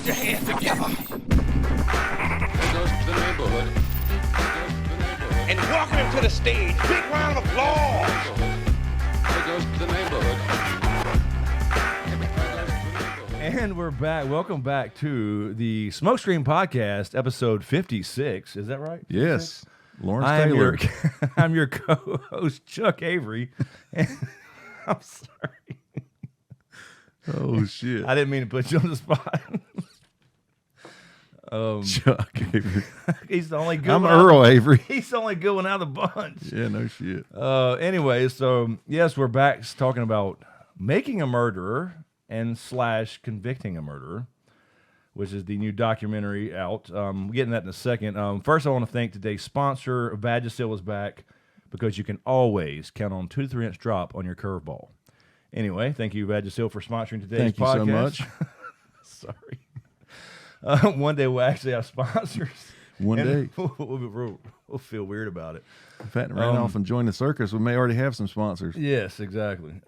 your hands together. There goes the neighborhood. And welcome him to the stage. Big round of applause. There goes the neighborhood. And we're back. Welcome back to the SmokeScreen podcast, episode 56. Is that right? Yes. Lawrence Taylor. I'm your co-host, Chuck Avery. And I'm sorry. Oh, shit. I didn't mean to put you on the spot. Chuck Avery. He's the only good I'm one. Earl Avery. He's the only good one out of the bunch. Yeah, no shit. Anyway, so yes, we're back talking about making a murderer and / convicting a murderer, which is the new documentary out. We're getting that in a second. First, I want to thank today's sponsor. Vagisil is back because you can always count on 2 to 3 inch drop on your curveball. Anyway, thank you, Vagisil, for sponsoring today's podcast. Thank you so much. Sorry. One day we'll actually have sponsors. One day. We'll feel weird about it. In fact, ran off and joined the circus. We may already have some sponsors. Yes, exactly.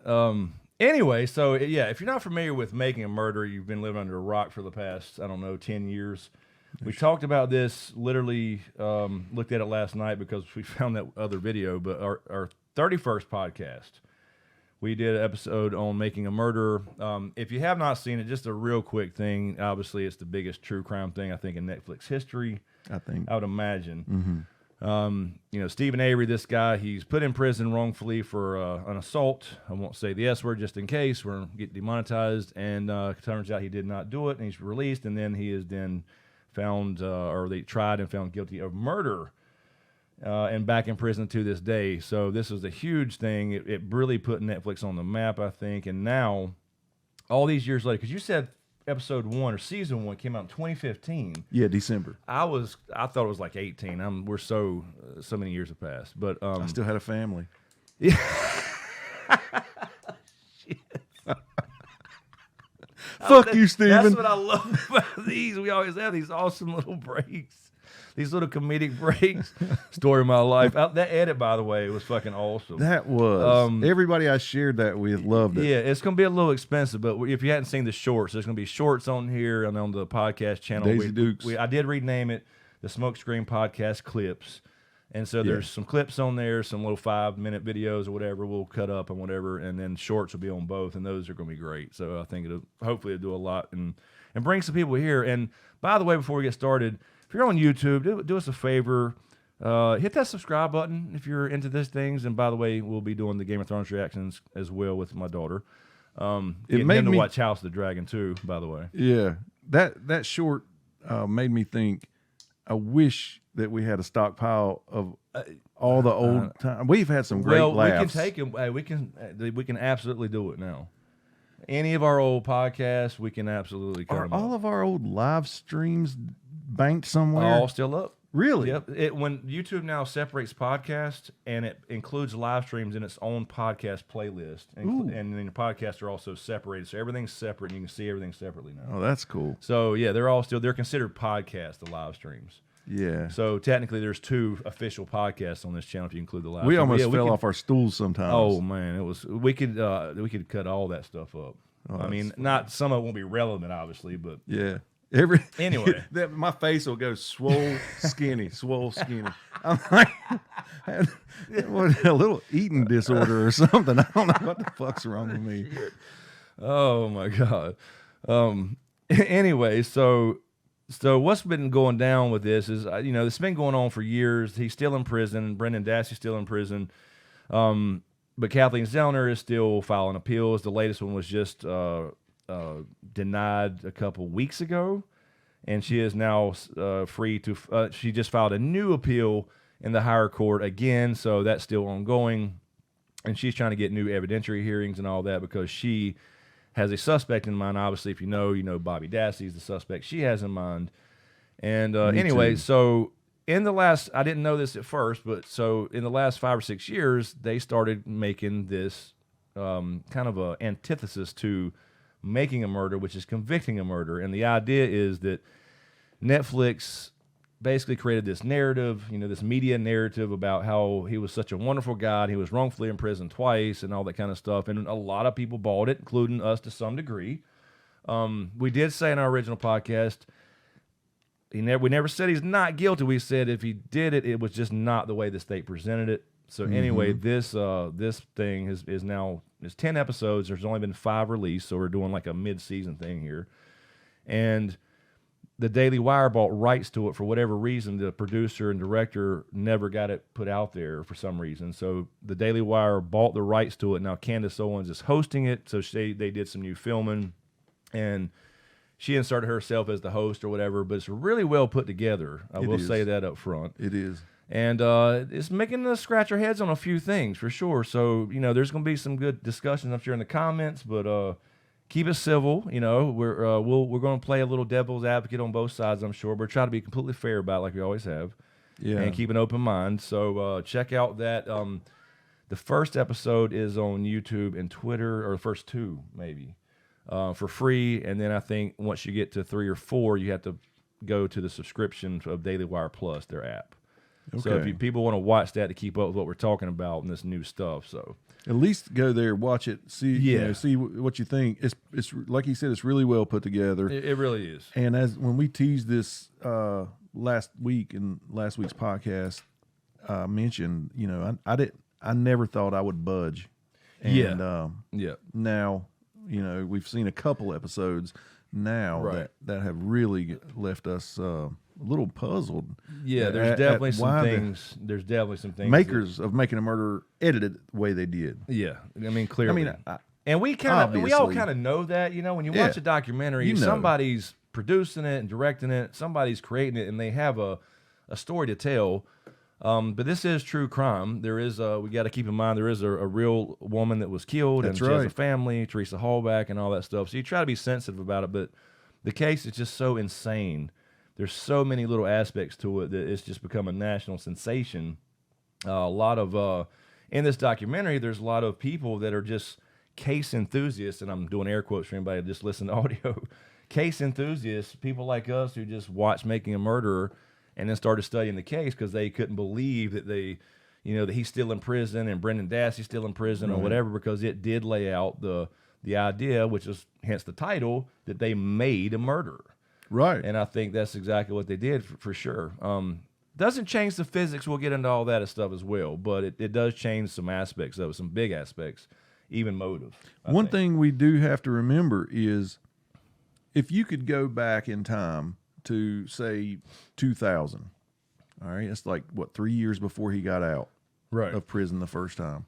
Anyway, so yeah, if you're not familiar with making a murder, you've been living under a rock for the past, 10 years. We talked about this, literally looked at it last night because we found that other video, but our 31st podcast, we did an episode on making a murder. If you have not seen it, just a real quick thing. Obviously, it's the biggest true crime thing, I think, in Netflix history. I would imagine. Mm-hmm. Stephen Avery, this guy, he's put in prison wrongfully for an assault. I won't say the S word just in case. We're going to get demonetized. And it turns out he did not do it, and he's released. And then he is then found, or they tried and found guilty of murder. And back in prison to this day. So this was a huge thing. It really put Netflix on the map, I think. And now, all these years later, because you said episode 1 or season 1 came out in 2015. Yeah, December. I thought it was like 18. We're so many years have passed. But I still had a family. Yeah. Fuck you, Steven. That's what I love about these. We always have these awesome little breaks. These little comedic breaks. Story of my life. That edit, by the way, was fucking awesome. That was. Everybody I shared that with loved it. Yeah, it's going to be a little expensive, but if you hadn't seen the shorts, there's going to be shorts on here and on the podcast channel. Daisy Dukes. I did rename it the SmokeScreen Podcast Clips. And so there's some clips on there, some little 5-minute videos or whatever we'll cut up and whatever, and then shorts will be on both, and those are going to be great. So I think hopefully it'll do a lot and bring some people here. And by the way, before we get started, if you're on YouTube, do us a favor. Hit that subscribe button if you're into these things. And by the way, we'll be doing the Game of Thrones reactions as well with my daughter. It made me watch House of the Dragon too, by the way. Yeah, that short made me think. I wish that we had a stockpile of all the old time. We've had some great laughs. We can take them. We can absolutely do it now. Any of our old podcasts, we can absolutely cut them all of our old live streams banked somewhere? All still up. Really? Yep. When YouTube now separates podcasts and it includes live streams in its own podcast playlist, and then your podcasts are also separated, so everything's separate, and you can see everything separately now. Oh, that's cool. So yeah, they're considered podcasts, the live streams. Yeah. So technically, there's 2 official podcasts on this channel if you include the live. We almost fell off our stools sometimes. Oh man, we could cut all that stuff up. I mean, not some of it won't be relevant, obviously, but yeah. Anyway, my face will go swole skinny. I'm like, a little eating disorder or something. I don't know what the fuck's wrong with me. Oh my god. Anyway, so what's been going down with this is it's been going on for years. He's still in prison. Brendan Dassey's still in prison. But Kathleen Zellner is still filing appeals. The latest one was just denied a couple weeks ago, and she is now free to. She just filed a new appeal in the higher court again, so that's still ongoing. And she's trying to get new evidentiary hearings and all that because she has a suspect in mind. Obviously, if you know Bobby Dassey is the suspect she has in mind. And anyway, so in the last, I didn't know this at first, but so in the last 5 or 6 years, they started making this kind of a antithesis to making a murder, which is convicting a murder. And the idea is that Netflix basically created this narrative, this media narrative about how he was such a wonderful guy, and he was wrongfully imprisoned twice and all that kind of stuff. And a lot of people bought it, including us to some degree. We did say in our original podcast, we never said he's not guilty. We said if he did it, it was just not the way the state presented it. So anyway, this thing is now 10 episodes. There's only been 5 released, so we're doing like a mid-season thing here. And the Daily Wire bought rights to it for whatever reason. The producer and director never got it put out there for some reason. So the Daily Wire bought the rights to it. Now Candace Owens is hosting it, so they did some new filming, and she inserted herself as the host or whatever. But it's really well put together. I will say that up front. It is. And it's making us scratch our heads on a few things for sure. So, there's going to be some good discussions, I'm sure, in the comments, but keep it civil. We're going to play a little devil's advocate on both sides, I'm sure, but try to be completely fair about it like we always have. Yeah. And keep an open mind. So check out that. The first episode is on YouTube and Twitter, or the first 2 maybe, for free. And then I think once you get to 3 or 4, you have to go to the subscription of Daily Wire Plus, their app. Okay. So if people want to watch that to keep up with what we're talking about and this new stuff, so at least go there, watch it, see, see what you think. It's like he said, it's really well put together. It really is. And as when we teased this last week in last week's podcast, mentioned, I never thought I would budge. And now, we've seen a couple episodes now that have really left us a little puzzled. Yeah, there's definitely some things. There's definitely some things. Makers of Making a Murderer edited the way they did. Yeah, I mean clearly. And we all kind of know that. When you watch a documentary, somebody's producing it and directing it, somebody's creating it, and they have a story to tell. But this is true crime. There is we got to keep in mind there is a real woman that was killed, and she has a family, Teresa Hallback, and all that stuff. So you try to be sensitive about it, but the case is just so insane. There's so many little aspects to it that it's just become a national sensation. A lot of in this documentary, there's a lot of people that are just case enthusiasts, and I'm doing air quotes for anybody that just listen to audio. Case enthusiasts, people like us who just watched Making a Murderer and then started studying the case because they couldn't believe that that he's still in prison and Brendan Dassey's still in prison or whatever, because it did lay out the idea, which is hence the title, that they made a murderer. Right. And I think that's exactly what they did for sure. Doesn't change the physics. We'll get into all that stuff as well, but it does change some aspects of it, some big aspects, even motive. One thing we do have to remember is if you could go back in time to, say, 2000, all right, it's like, 3 years before he got out of prison the first time.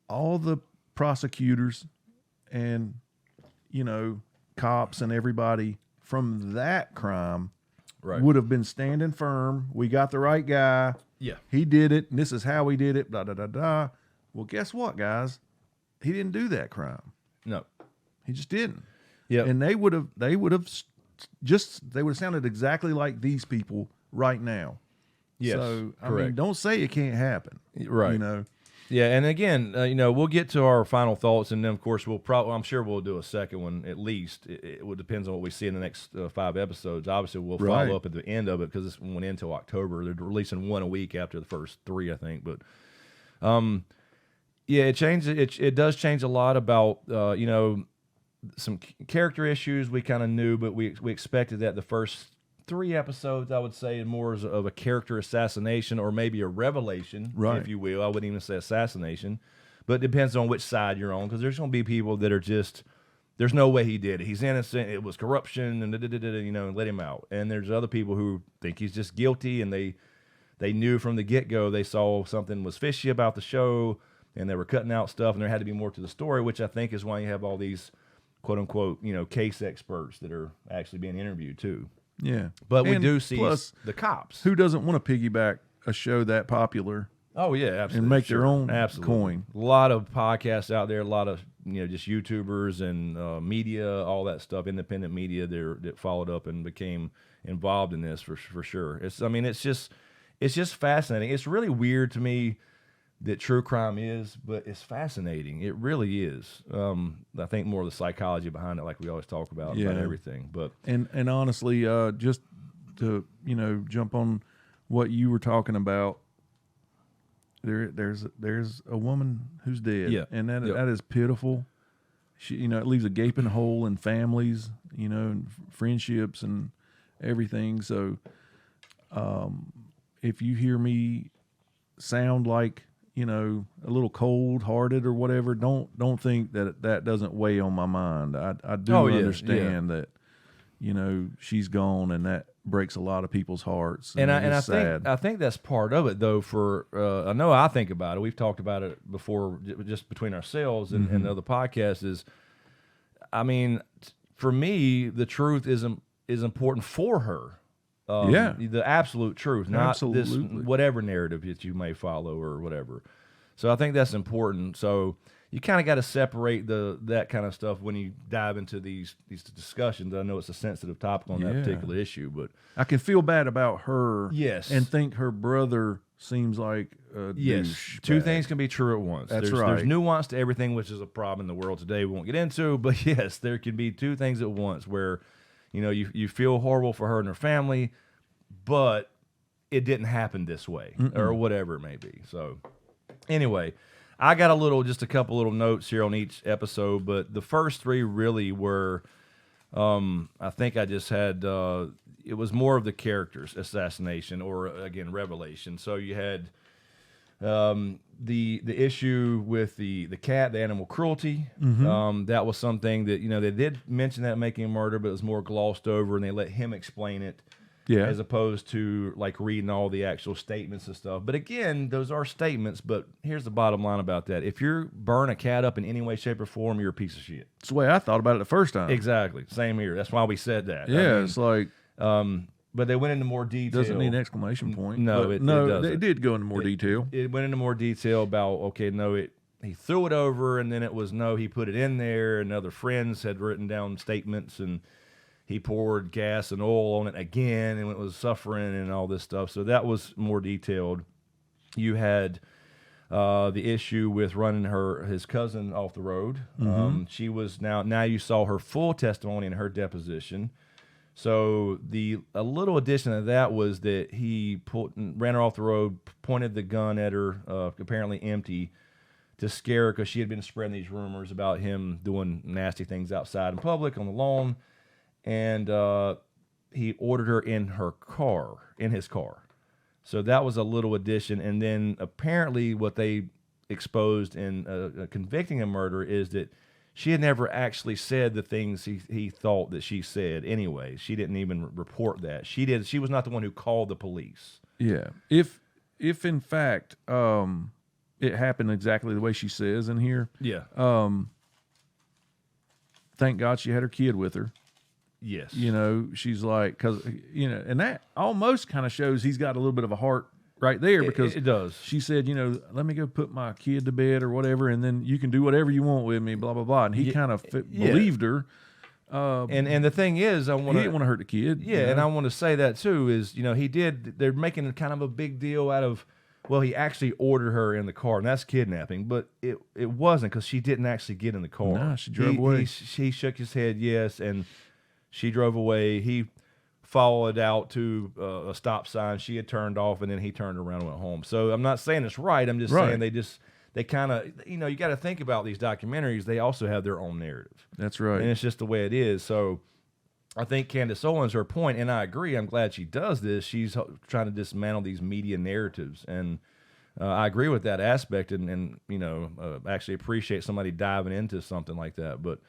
All the prosecutors and, cops and everybody from that crime would have been standing firm. We got the right guy. Yeah. He did it, and this is how he did it, blah, blah, blah, blah. Well, guess what, guys? He didn't do that crime. No. He just didn't. Yeah. And they would have sounded exactly like these people right now. Yes. So, I mean, don't say it can't happen. Right. Yeah, and again, we'll get to our final thoughts, and then of course I'm sure we'll do a second one at least. It depends on what we see in the next 5 episodes. Obviously, we'll follow up at the end of it because this went into October. They're releasing one a week after the first 3, I think. But it changes. It does change a lot about some character issues we kind of knew, but we expected that the first 3 episodes, I would say, more of a character assassination or maybe a revelation, if you will. I wouldn't even say assassination, but it depends on which side you're on, because there's going to be people that are just, there's no way he did it. He's innocent. It was corruption, and and let him out. And there's other people who think he's just guilty, and they knew from the get-go, they saw something was fishy about the show, and they were cutting out stuff, and there had to be more to the story, which I think is why you have all these quote-unquote, case experts that are actually being interviewed too. Yeah. But we do see the cops. Who doesn't want to piggyback a show that popular? Oh, yeah, absolutely. And make their own coin. A lot of podcasts out there, a lot of, just YouTubers and media, all that stuff, independent media that followed up and became involved in this for sure. It's just fascinating. It's really weird to me that true crime is, but it's fascinating. It really is. I think more of the psychology behind it, like we always talk about everything. But and honestly, just to jump on what you were talking about, there's a woman who's dead, and that is pitiful. it leaves a gaping hole in families, and friendships and everything. So, if you hear me sound like, a little cold-hearted or whatever, don't think that doesn't weigh on my mind. I do understand that, she's gone, and that breaks a lot of people's hearts. And I think that's part of it, though. For I know I think about it. We've talked about it before, just between ourselves and the other podcasts. Is, I mean, for me, the truth is important for her. The absolute truth, not this whatever narrative that you may follow or whatever. So I think that's important. So you kind of got to separate that kind of stuff when you dive into these discussions. I know it's a sensitive topic on that particular issue, but I can feel bad about her. Yes, and think her brother seems like a douche. Two things can be true at once. That's right. There's nuance to everything, which is a problem in the world today. We won't get into, but yes, there can be two things at once where, you feel horrible for her and her family, but it didn't happen this way or whatever it may be. So anyway, I got just a couple little notes here on each episode, but the first three really were, I think I just had, it was more of the characters, assassination or, again, revelation. So you had the issue with the cat, the animal cruelty. That was something that, they did mention that making a murder, but it was more glossed over, and they let him explain it. Yeah. As opposed to like reading all the actual statements and stuff. But again, those are statements, but here's the bottom line about that. If you burn a cat up in any way, shape, or form, you're a piece of shit. That's the way I thought about it the first time. Exactly. Same here. That's why we said that. Yeah, it's like... but they went into more detail. Doesn't need an exclamation point. No, it doesn't. It did go into more detail. It went into more detail about, he threw it over, and then it was, he put it in there, and other friends had written down statements, and he poured gas and oil on it again, and it was suffering and all this stuff. So that was more detailed. You had the issue with running his cousin off the road. She was now you saw her full testimony in her deposition. So a little addition to that was that he ran her off the road, pointed the gun at her, apparently empty, to scare her because she had been spreading these rumors about him doing nasty things outside in public on the lawn. And he ordered her in his car. So that was a little addition. And then apparently what they exposed in convicting a murder is that she had never actually said the things he thought that she said anyway. She didn't even report that. She was not the one who called the police. Yeah. If in fact it happened exactly the way she says in here. Yeah. Thank God she had her kid with her. Yes. She's like, because, and that almost kind of shows he's got a little bit of a heart right there, because it does. She said, let me go put my kid to bed or whatever, and then you can do whatever you want with me, blah, blah, blah. And he kind of believed her. And the thing is, he didn't want to hurt the kid. Yeah, and I want to say that too, is, they're making kind of a big deal out of, well, he actually ordered her in the car, and that's kidnapping, but it wasn't, because she didn't actually get in the car. No, she drove away. He shook his head, yes, and she drove away. He followed out to a stop sign. She had turned off, and then he turned around and went home. So I'm not saying it's right. I'm just saying they kind of, you got to think about these documentaries. They also have their own narrative. That's right. And it's just the way it is. So I think Candace Owens, her point, and I agree, I'm glad she does this. She's trying to dismantle these media narratives. And I agree with that aspect, and actually appreciate somebody diving into something like that. But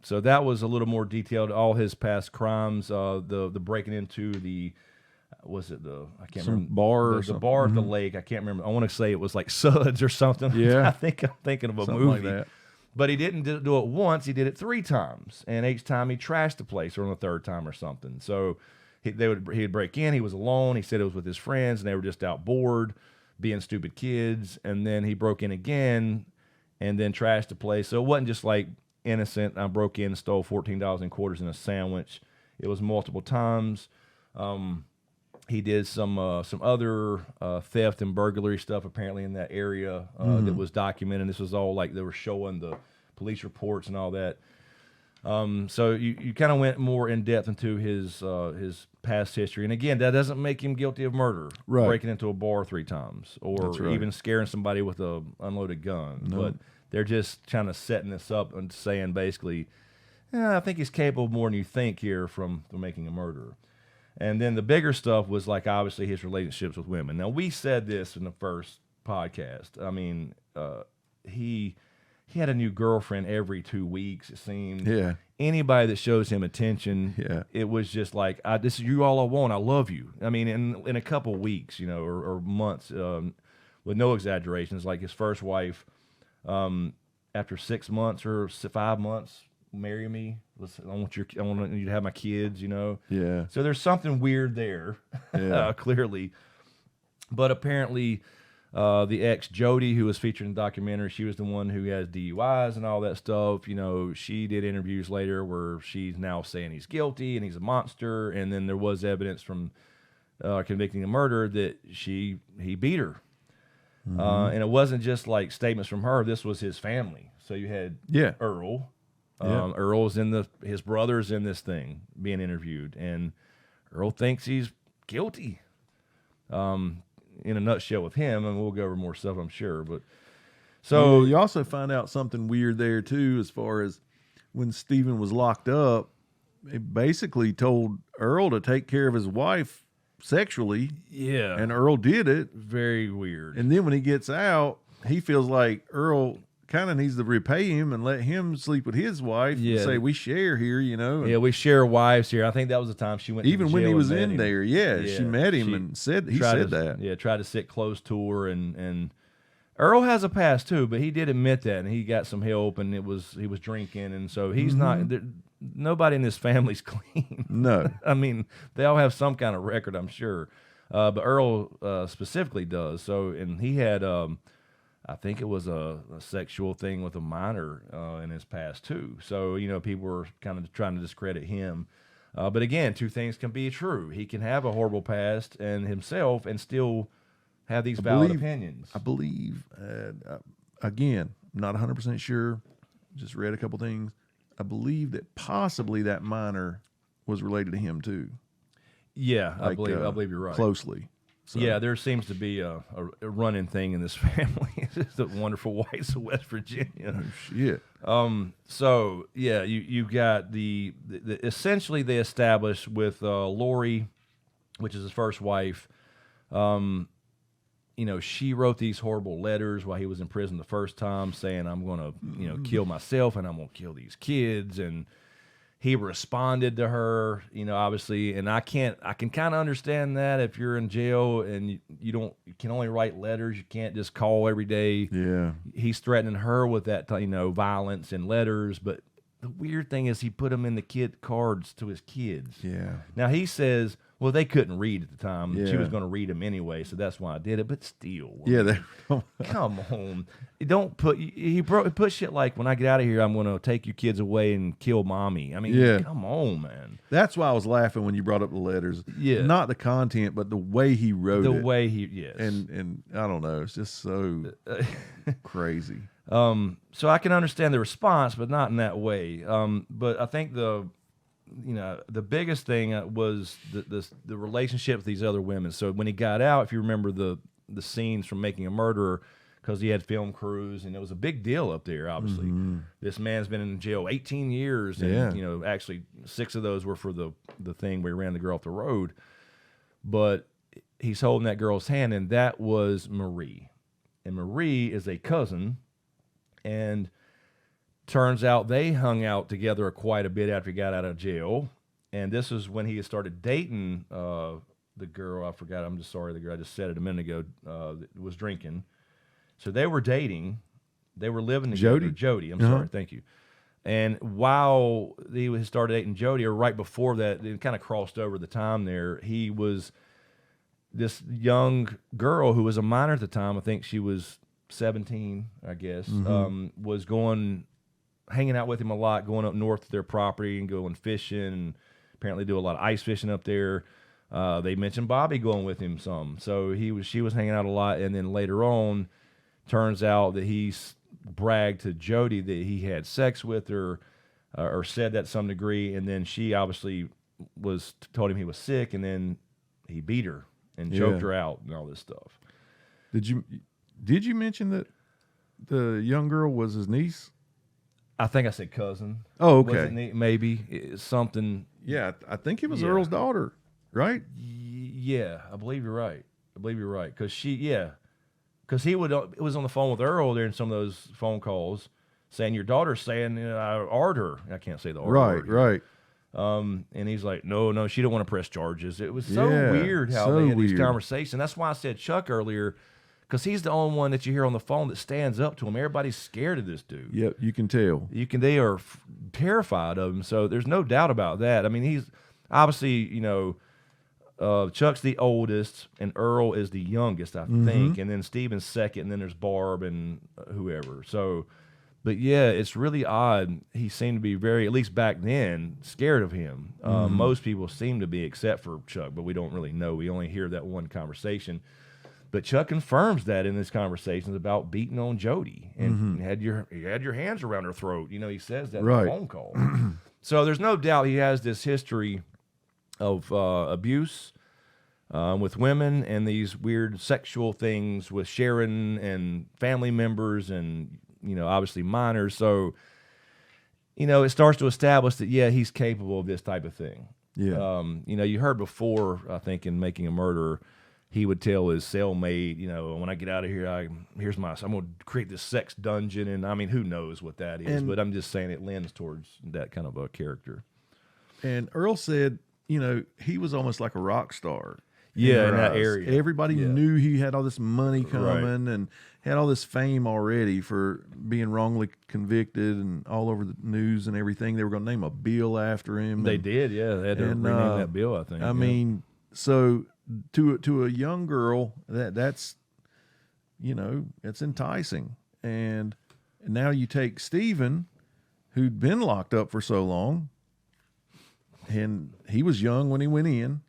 so that was a little more detailed. All his past crimes, the breaking into I can't remember the bar at the lake. I can't remember. I want to say it was like Suds or something. Yeah, I think I'm thinking of a something movie. Like that. But he didn't do it once. He did it 3 times, and each time he trashed the place, or on the 3rd time or something. So he'd break in. He was alone. He said it was with his friends, and they were just out bored, being stupid kids. And then he broke in again, and then trashed the place. So it wasn't just like innocent. I broke in and stole $14 in quarters and a sandwich. It was multiple times. He did some other theft and burglary stuff apparently in that area that was documented. This was all like they were showing the police reports and all that. So you kind of went more in depth into his past history, and again, that doesn't make him guilty of murder, breaking into a bar 3 times, or even scaring somebody with a unloaded gun. No. But they're just kind of setting this up and saying basically, I think he's capable more than you think here from making a murderer. And then the bigger stuff was like obviously his relationships with women. Now we said this in the first podcast. I mean, he had a new girlfriend every 2 weeks. It seemed. Yeah. Anybody that shows him attention, Yeah. it was just like, this is you all I want. I love you. I mean, in a couple of weeks, or months, with no exaggerations. Like his first wife, after 6 months or 5 months, marry me. I want you to have my kids. Yeah. So there's something weird there, Yeah. clearly. But apparently, the ex Jody, who was featured in the documentary, she was the one who has DUIs and all that stuff. She did interviews later where she's now saying he's guilty and he's a monster. And then there was evidence from convicting of murder that he beat her. And it wasn't just like statements from her. This was his family. So you had Earl. Earl's his brother's in this thing being interviewed, and Earl thinks he's guilty. In a nutshell with him, and we'll go over more stuff, I'm sure. But so you also find out something weird there too, as far as when Stephen was locked up, it basically told Earl to take care of his wife sexually. Yeah. And Earl did it. Very weird. And then when he gets out, he feels like Earl kind of needs to repay him and let him sleep with his wife. Yeah. And say, we share here, Yeah, we share wives here. I think that was the time she went even to when jail he was and met in him. there. Yeah, she met him and said that. Yeah, tried to sit close to her, and Earl has a past too, but he did admit that, and he got some help, and he was drinking, and so he's not. Nobody in this family's clean. No. I mean, they all have some kind of record, I'm sure, but Earl specifically does. So, and he had, I think it was a sexual thing with a minor in his past too. So, people were kind of trying to discredit him. But again, two things can be true. He can have a horrible past and himself and still have these valid opinions. I believe, again, not 100% sure, just read a couple things. I believe that possibly that minor was related to him too. Yeah, like, I believe you're right. Closely. So. Yeah, there seems to be a running thing in this family. It's the wonderful whites of West Virginia. Oh, shit. So yeah, you've got the essentially they established with Lori, which is his first wife. She wrote these horrible letters while he was in prison the first time, saying, "I'm going to kill myself and I'm going to kill these kids." And he responded to her, obviously, and I can kind of understand that if you're in jail and you can only write letters, you can't just call every day. Yeah. He's threatening her with that, violence and letters, but the weird thing is he put them in the cards to his kids. Yeah. Now he says, well, they couldn't read at the time. Yeah. She was going to read them anyway, so that's why I did it. But still, Yeah. come on. Don't put he put shit like, when I get out of here, I'm going to take your kids away and kill mommy. I mean, come on, man. That's why I was laughing when you brought up the letters. Yeah. Not the content, but the way he wrote it. The way yes. And I don't know, it's just so crazy. So I can understand the response, but not in that way. But I think the biggest thing was the relationship with these other women. So when he got out, if you remember the scenes from Making a Murderer, because he had film crews, and it was a big deal up there, obviously. Mm-hmm. This man's been in jail 18 years, and actually 6 of those were for the thing where he ran the girl off the road. But he's holding that girl's hand, and that was Marie. And Marie is a cousin, and turns out they hung out together quite a bit after he got out of jail. And this is when he had started dating the girl. I forgot. I'm just sorry. The girl I just said it a minute ago that was drinking. So they were dating. They were living together. Jody. I'm sorry. Thank you. And while he started dating Jody, or right before that, it kind of crossed over the time there, he was this young girl who was a minor at the time. I think she was 17, I guess, was hanging out with him a lot, going up north to their property and going fishing, and apparently do a lot of ice fishing up there. They mentioned Bobby going with him some. So she was hanging out a lot, and then later on, turns out that he's bragged to Jody that he had sex with her, or said that to some degree, and then she obviously told him he was sick, and then he beat her and choked her out and all this stuff. Did you mention that the young girl was his niece? I think I said cousin. Oh, Was okay. it maybe it's something. Yeah, I think it was Yeah. Earl's daughter, right? Yeah, I believe you're right. Because because he would it was on the phone with Earl there in some of those phone calls saying your daughter's saying I art her. I can't say the R Right, word. right. And he's like, no, she don't want to press charges. It was so Yeah, weird how so they had these weird. conversations. That's why I said Chuck earlier, because he's the only one that you hear on the phone that stands up to him. Everybody's scared of this dude. Yep, you can tell. They are terrified of him. So there's no doubt about that. I mean, he's obviously, Chuck's the oldest, and Earl is the youngest, I think, and then Steven's second, and then there's Barb and whoever. So, but yeah, it's really odd. He seemed to be very, at least back then, scared of him. Most people seem to be, except for Chuck, but we don't really know. We only hear that one conversation. But Chuck confirms that in his conversations about beating on Jody and you had your hands around her throat. He says that in Right. the phone call. So there's no doubt he has this history of abuse with women and these weird sexual things with Sharon and family members and, obviously minors. So, it starts to establish that, yeah, he's capable of this type of thing. Yeah. You heard before, I think, in Making a Murderer, he would tell his cellmate, when I get out of here, I'm going to create this sex dungeon. And I mean, who knows what that is, but I'm just saying it lends towards that kind of a character. And Earl said, he was almost like a rock star. Yeah, in her that eyes. area. Everybody Yeah. knew he had all this money Right. coming and had all this fame already for being wrongly convicted and all over the news and everything. They were going to name a bill after him. They did, yeah. They had to rename that bill, I think. I mean, so to a young girl, that's it's enticing. And now you take Stephen, who'd been locked up for so long, and he was young when he went in.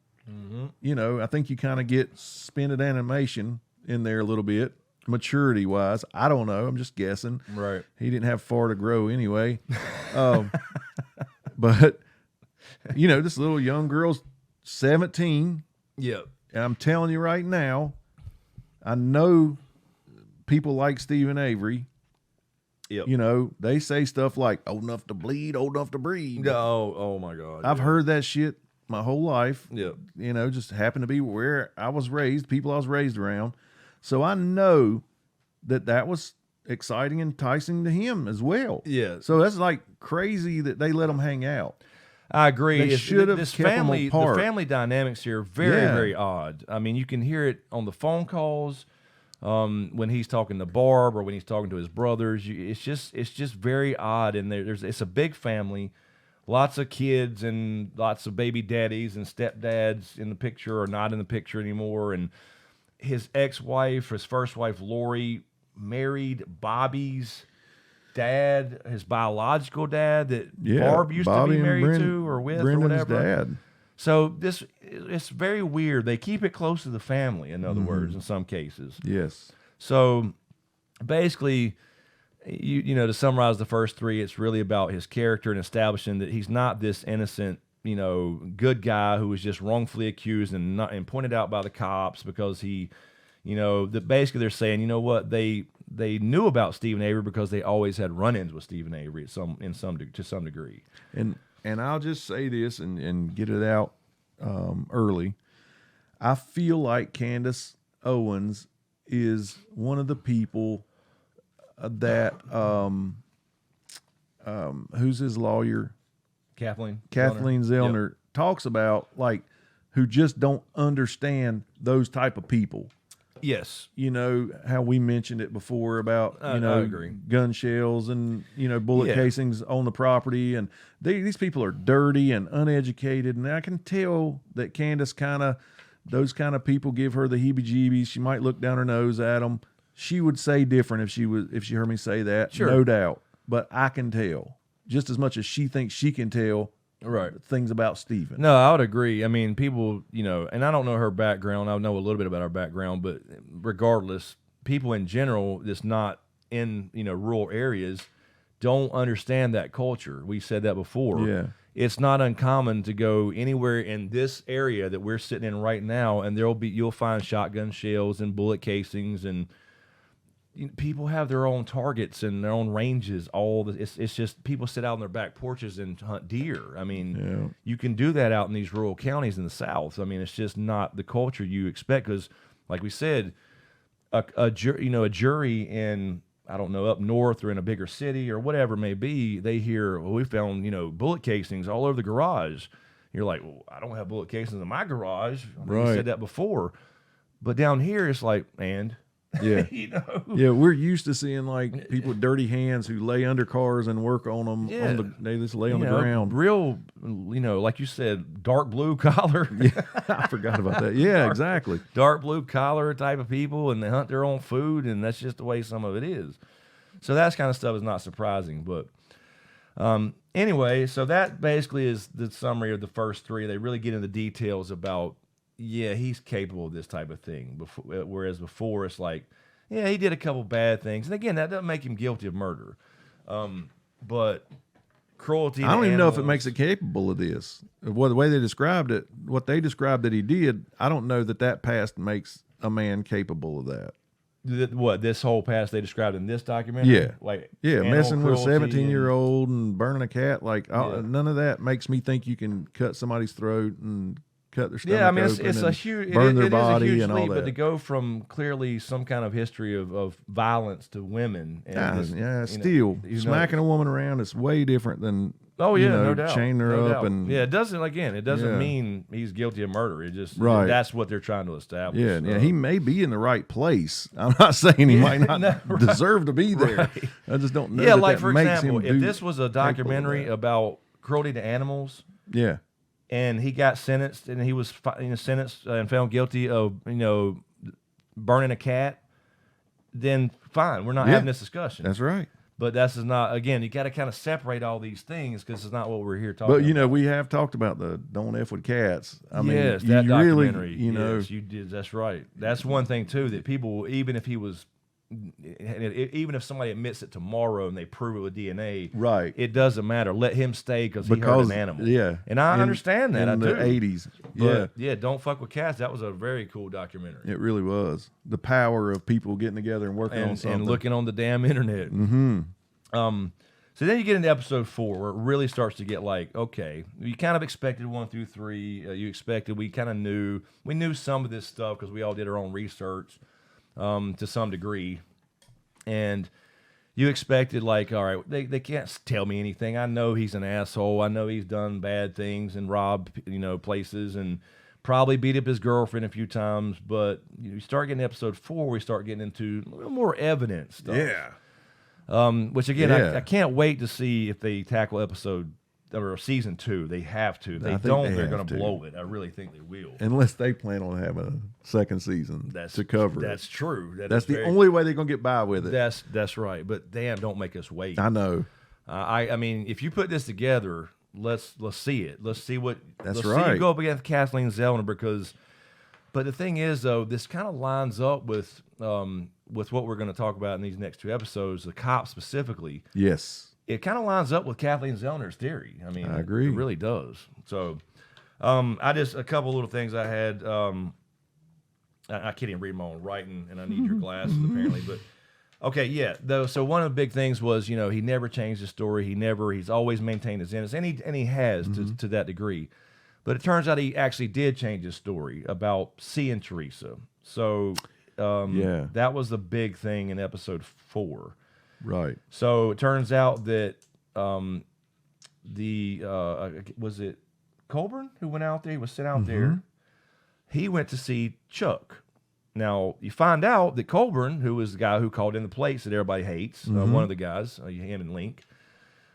I think you kind of get spinted animation in there a little bit, maturity wise. I don't know. I'm just guessing. Right. He didn't have far to grow anyway. But this little young girl's 17. Yeah. And I'm telling you right now, I know people like Stephen Avery. Yep. They say stuff like old enough to bleed, old enough to breathe. Oh my God. I've heard that shit my whole life. Yep. Just happened to be where I was raised, people I was raised around. So I know that was exciting and enticing to him as well. Yeah. So that's like crazy that they let them hang out. I agree. They should have this kept 'em family. apart. The family dynamics here are very, Yeah. very odd. I mean, you can hear it on the phone calls when he's talking to Barb or when he's talking to his brothers. It's just very odd. And it's a big family, lots of kids and lots of baby daddies and stepdads in the picture or not in the picture anymore. And his ex-wife, his first wife Lori, married Bobby's dad, his biological dad that Barb used Bobby to be and married to or with Brendan's or whatever. dad. So it's very weird. They keep it close to the family, in other words, in some cases. Yes. So basically, to summarize the first three, it's really about his character and establishing that he's not this innocent, good guy who was just wrongfully accused and pointed out by the cops because he, that basically they're saying, what they knew about Stephen Avery because they always had run-ins with Stephen Avery to some degree. And I'll just say this and get it out early. I feel like Candace Owens is one of the people that who's his lawyer? Kathleen Zellner Yep. talks about, like, who just don't understand those type of people. Yes. How we mentioned it before about, I agree. gun shells and, bullet Yeah. casings on the property. And these people are dirty and uneducated. And I can tell that Candace those kind of people give her the heebie-jeebies. She might look down her nose at them. She would say different if she heard me say that. Sure. No doubt. But I can tell just as much as she thinks she can tell Right. things about Stephen. No, I would agree. I mean, people, and I don't know her background. I know a little bit about her background, but regardless, people in general that's not in, rural areas don't understand that culture. We said that before. Yeah. It's not uncommon to go anywhere in this area that we're sitting in right now, and you'll find shotgun shells and bullet casings and, people have their own targets and their own ranges. It's just people sit out on their back porches and hunt deer. I mean, you can do that out in these rural counties in the South. I mean, it's just not the culture you expect because, like we said, a jury in, I don't know, up north or in a bigger city or whatever it may be, they hear, well, we found, bullet casings all over the garage. You're like, well, I don't have bullet casings in my garage. You said that before. But down here, it's like, and yeah, yeah, we're used to seeing like people with dirty hands who lay under cars and work on them. Yeah. They just lay on the ground. Real, like you said, dark blue collar. Yeah, I forgot about that. Yeah, exactly. Dark blue collar type of people, and they hunt their own food, and that's just the way some of it is. So that kind of stuff is not surprising, but. Anyway, so that basically is the summary of the first three. They really get into details about, he's capable of this type of thing. Whereas before, it's like, he did a couple bad things. And again, that doesn't make him guilty of murder. But cruelty to I don't even know if it animals- makes it capable of this. The way they described it, what they described that he did, I don't know that past makes a man capable of that. What, this whole past they described in this documentary? Yeah. Like Messing with a cruelty 17-year-old and burning a cat. Like, none of that makes me think you can cut somebody's throat and cut their stomach Yeah, I mean, open it's and a huge, burn their it body is a huge and all leap, that. but to go from clearly some kind of history of violence to women. And still, smacking a woman around is way different than, no doubt. chaining her No up. doubt. And it doesn't mean he's guilty of murder. It just, Right. that's what they're trying to establish. Yeah, he may be in the right place. I'm not saying he might not deserve to be there. Right. I just don't know. Yeah, that like that for makes example, him if this was a documentary that. about cruelty to animals, yeah, and he got sentenced, and he was sentenced and found guilty of burning a cat, then fine, we're not having this discussion. that's right. But that's not, again, you got to kind of separate all these things because it's not what we're here talking about. But we have talked about the don't F with cats. I mean, yes, you that really, documentary. Yes, you did. That's right. That's one thing too that people, even if somebody admits it tomorrow and they prove it with DNA, right? It doesn't matter. Let him stay because he hurt an animal. Yeah, and I understand that. In I do. the 80s, But, don't fuck with cats. That was a very cool documentary. it really was. The power of people getting together and working on something and looking on the damn internet. Mm-hmm. So then you get into episode 4 where it really starts to get like, okay, you kind of expected 1 through 3. We knew some of this stuff because we all did our own research to some degree. And you expected like, all right, they can't tell me anything. I know he's an asshole. I know he's done bad things and robbed, places and probably beat up his girlfriend a few times. But you start getting episode 4, we start getting into a little more evidence stuff. Yeah. Which again, I can't wait to see if they tackle episode or season 2. They have to. If they don't, they're going to blow it. I really think they will. Unless they plan on having a second season to cover That's it. true. That's the only way they're going to get by with it. That's right. But damn, don't make us wait. I know. I mean, if you put this together, let's see it. Let's see what. That's let's right. See you go up against Kathleen Zellner because. But the thing is, though, this kind of lines up with what we're going to talk about in these next 2 episodes, the cops specifically. Yes. It kind of lines up with Kathleen Zellner's theory. I mean, I agree. It really does. So, a couple little things I had. I can't even read my own writing, and I need your glasses apparently. But okay, yeah. Though, so one of the big things was, he never changed his story. He's always maintained his innocence, and he has to that degree. But it turns out he actually did change his story about seeing Teresa. So, that was the big thing in episode 4. Right. So it turns out that was it Colburn who went out there? He was sent out there. He went to see Chuck. Now, you find out that Colburn, who was the guy who called in the plates that everybody hates, one of the guys, him and Link,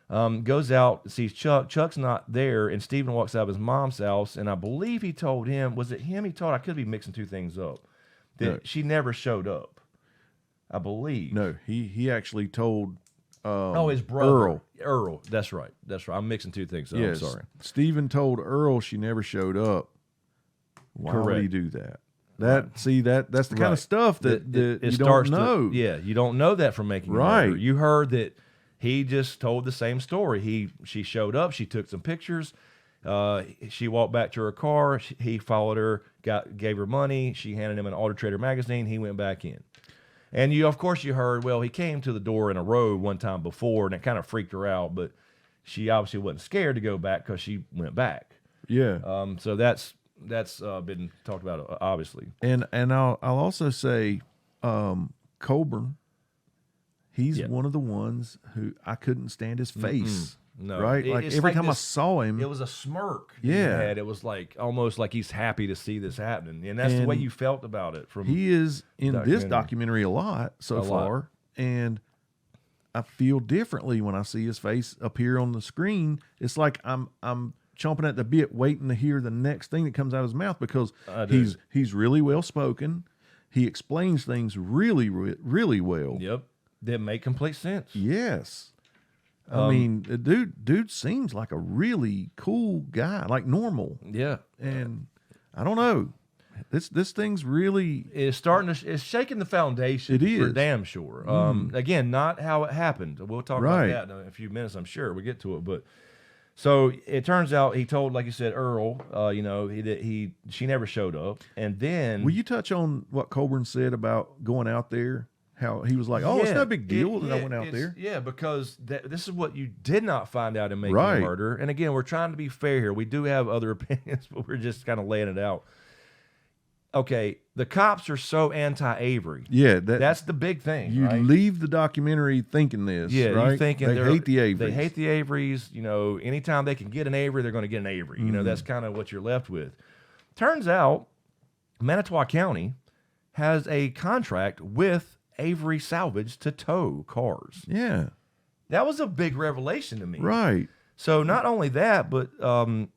goes out, sees Chuck. Chuck's not there, and Stephen walks out of his mom's house, and I believe he told him, was it him he told? I could be mixing 2 things up, that she never showed up. I believe. No, he actually told his brother. Earl. That's right. I'm mixing 2 things up. Yes. I'm sorry. Stephen told Earl she never showed up. Why would he do that? That's the kind of stuff that you don't know. You don't know that from making right. Murder. You heard that he just told the same story. She showed up, she took some pictures, she walked back to her car, he followed her, gave her money, she handed him an Auto Trader magazine, he went back in. And of course you heard, well, he came to the door in a row one time before, and it kind of freaked her out, but she obviously wasn't scared to go back because she went back. Yeah. So that's been talked about, obviously. And I'll also say, Coburn, he's one of the ones who I couldn't stand his face. No, right? Like every time I saw him, it was a smirk. Yeah, it was like almost like he's happy to see this happening, and that's the way you felt about it. He is in this documentary a lot so far, and I feel differently when I see his face appear on the screen. It's like I'm chomping at the bit, waiting to hear the next thing that comes out of his mouth, because he's really well spoken. He explains things really, really well. Yep, that make complete sense. Yes. I mean, dude seems like a really cool guy, like normal. Yeah. And I don't know. This thing's really it's shaking the foundation. It is for damn sure. Again, not how it happened. We'll talk about that in a few minutes, I'm sure. We'll get to it. But so it turns out he told, like you said, Earl, she never showed up. And then will you touch on what Coburn said about going out there? How he was like, it's no big deal that I went out there. Yeah, because this is what you did not find out in Making a Murder. And again, we're trying to be fair here. We do have other opinions, but we're just kind of laying it out. Okay, the cops are so anti-Avery. Yeah, that's the big thing. You leave the documentary thinking this. Yeah, right? You thinking they hate the Averys. They hate the Averys. You know, anytime they can get an Avery, they're going to get an Avery. You know, that's kind of what you're left with. Turns out, Manitowoc County has a contract with Avery Salvage to tow cars. Yeah. That was a big revelation to me. Right. So not only that, but Colburn,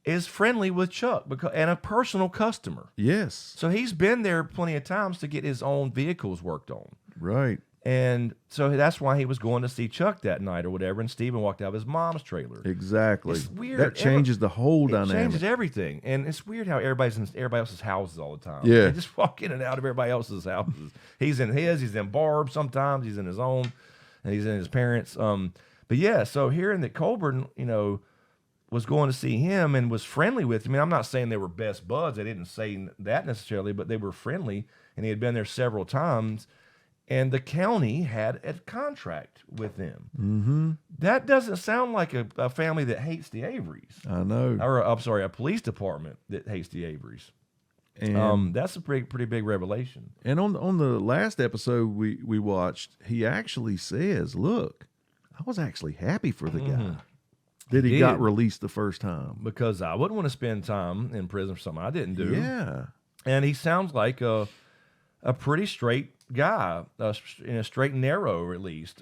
is friendly with Chuck and a personal customer. Yes. So he's been there plenty of times to get his own vehicles worked on. Right. And so that's why he was going to see Chuck that night or whatever, and Steven walked out of his mom's trailer. Exactly. It's weird. That changes the whole dynamic. It changes everything. And it's weird how everybody's in everybody else's houses all the time. Yeah. They just walk in and out of everybody else's houses. He's in his, he's in Barb sometimes, he's in his own, and he's in his parents'. But yeah, so hearing that Colburn, was going to see him and was friendly with him. I mean, I'm not saying they were best buds. I didn't say that necessarily, but they were friendly, and he had been there several times. And the county had a contract with them. Mm-hmm. That doesn't sound like a family that hates the Averys. I know. Or, I'm sorry, a police department that hates the Averys. And that's a pretty big revelation. And on the last episode we watched, he actually says, look, I was actually happy for the guy that he got released the first time. Because I wouldn't want to spend time in prison for something I didn't do. Yeah. And he sounds like a pretty straight guy, straight and narrow at least.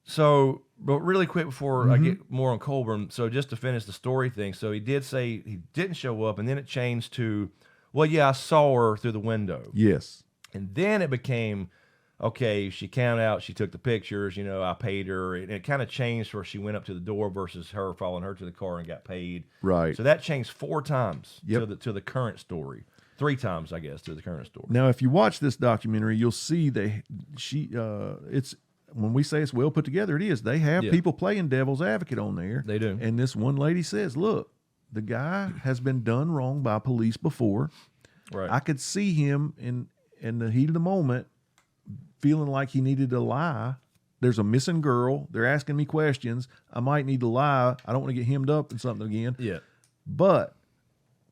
So, but really quick before I get more on Colburn, so just to finish the story thing, so he did say he didn't show up, and then it changed to, well, yeah, I saw her through the window. Yes. And then it became, okay, she came out, she took the pictures, I paid her, and it kind of changed where she went up to the door versus her following her to the car and got paid. Right. So that changed 4 times to the current story. 3 times, I guess, to the current story. Now, if you watch this documentary, you'll see it's when we say it's well put together, it is. They have people playing devil's advocate on there. They do. And this one lady says, look, the guy has been done wrong by police before. Right. I could see him in the heat of the moment feeling like he needed to lie. There's a missing girl. They're asking me questions. I might need to lie. I don't want to get hemmed up in something again. Yeah. But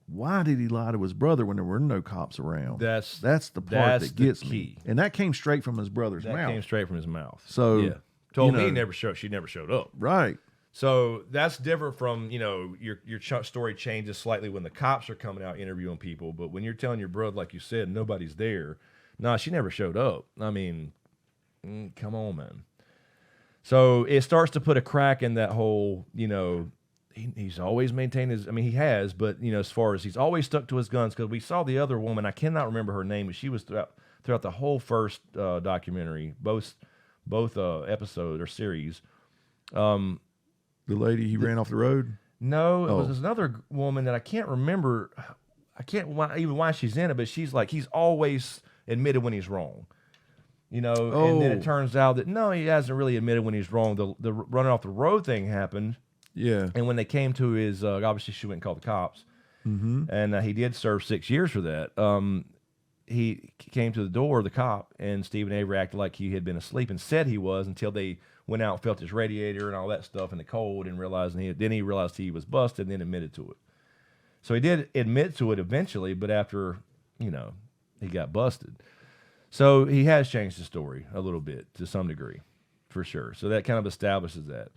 why did he lie to his brother when there were no cops around? That's the part that gets me. And that came straight from his brother's mouth. That came straight from his mouth. So yeah. Told me she never showed up. Right. So that's different from, your story changes slightly when the cops are coming out interviewing people, but when you're telling your brother, like you said, nobody's there. Nah, she never showed up. I mean, come on, man. So it starts to put a crack in that whole, he's always maintained he has, but, as far as he's always stuck to his guns, because we saw the other woman, I cannot remember her name, but she was throughout the whole first documentary, both episode or series. The lady he ran off the road? No, it was another woman that I can't remember. I can't even why she's in it, but she's like, he's always admitted when he's wrong. And then it turns out that, no, he hasn't really admitted when he's wrong. The running off the road thing happened. Yeah. And when they came to his, obviously she went and called the cops. Mm-hmm. And he did serve 6 years for that. he came to the door, the cop, and Stephen Avery acted like he had been asleep and said he was until they went out and felt his radiator and all that stuff in the cold and realized then he realized he was busted and then admitted to it. So he did admit to it eventually, but after, he got busted. So he has changed the story a little bit to some degree, for sure. So that kind of establishes that.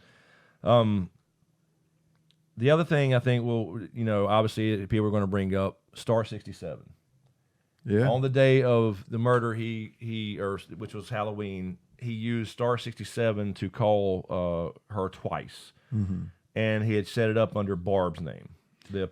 The other thing I think obviously people are going to bring up Star 67. Yeah. On the day of the murder, which was Halloween, he used Star 67 to call her twice, and he had set it up under Barb's name.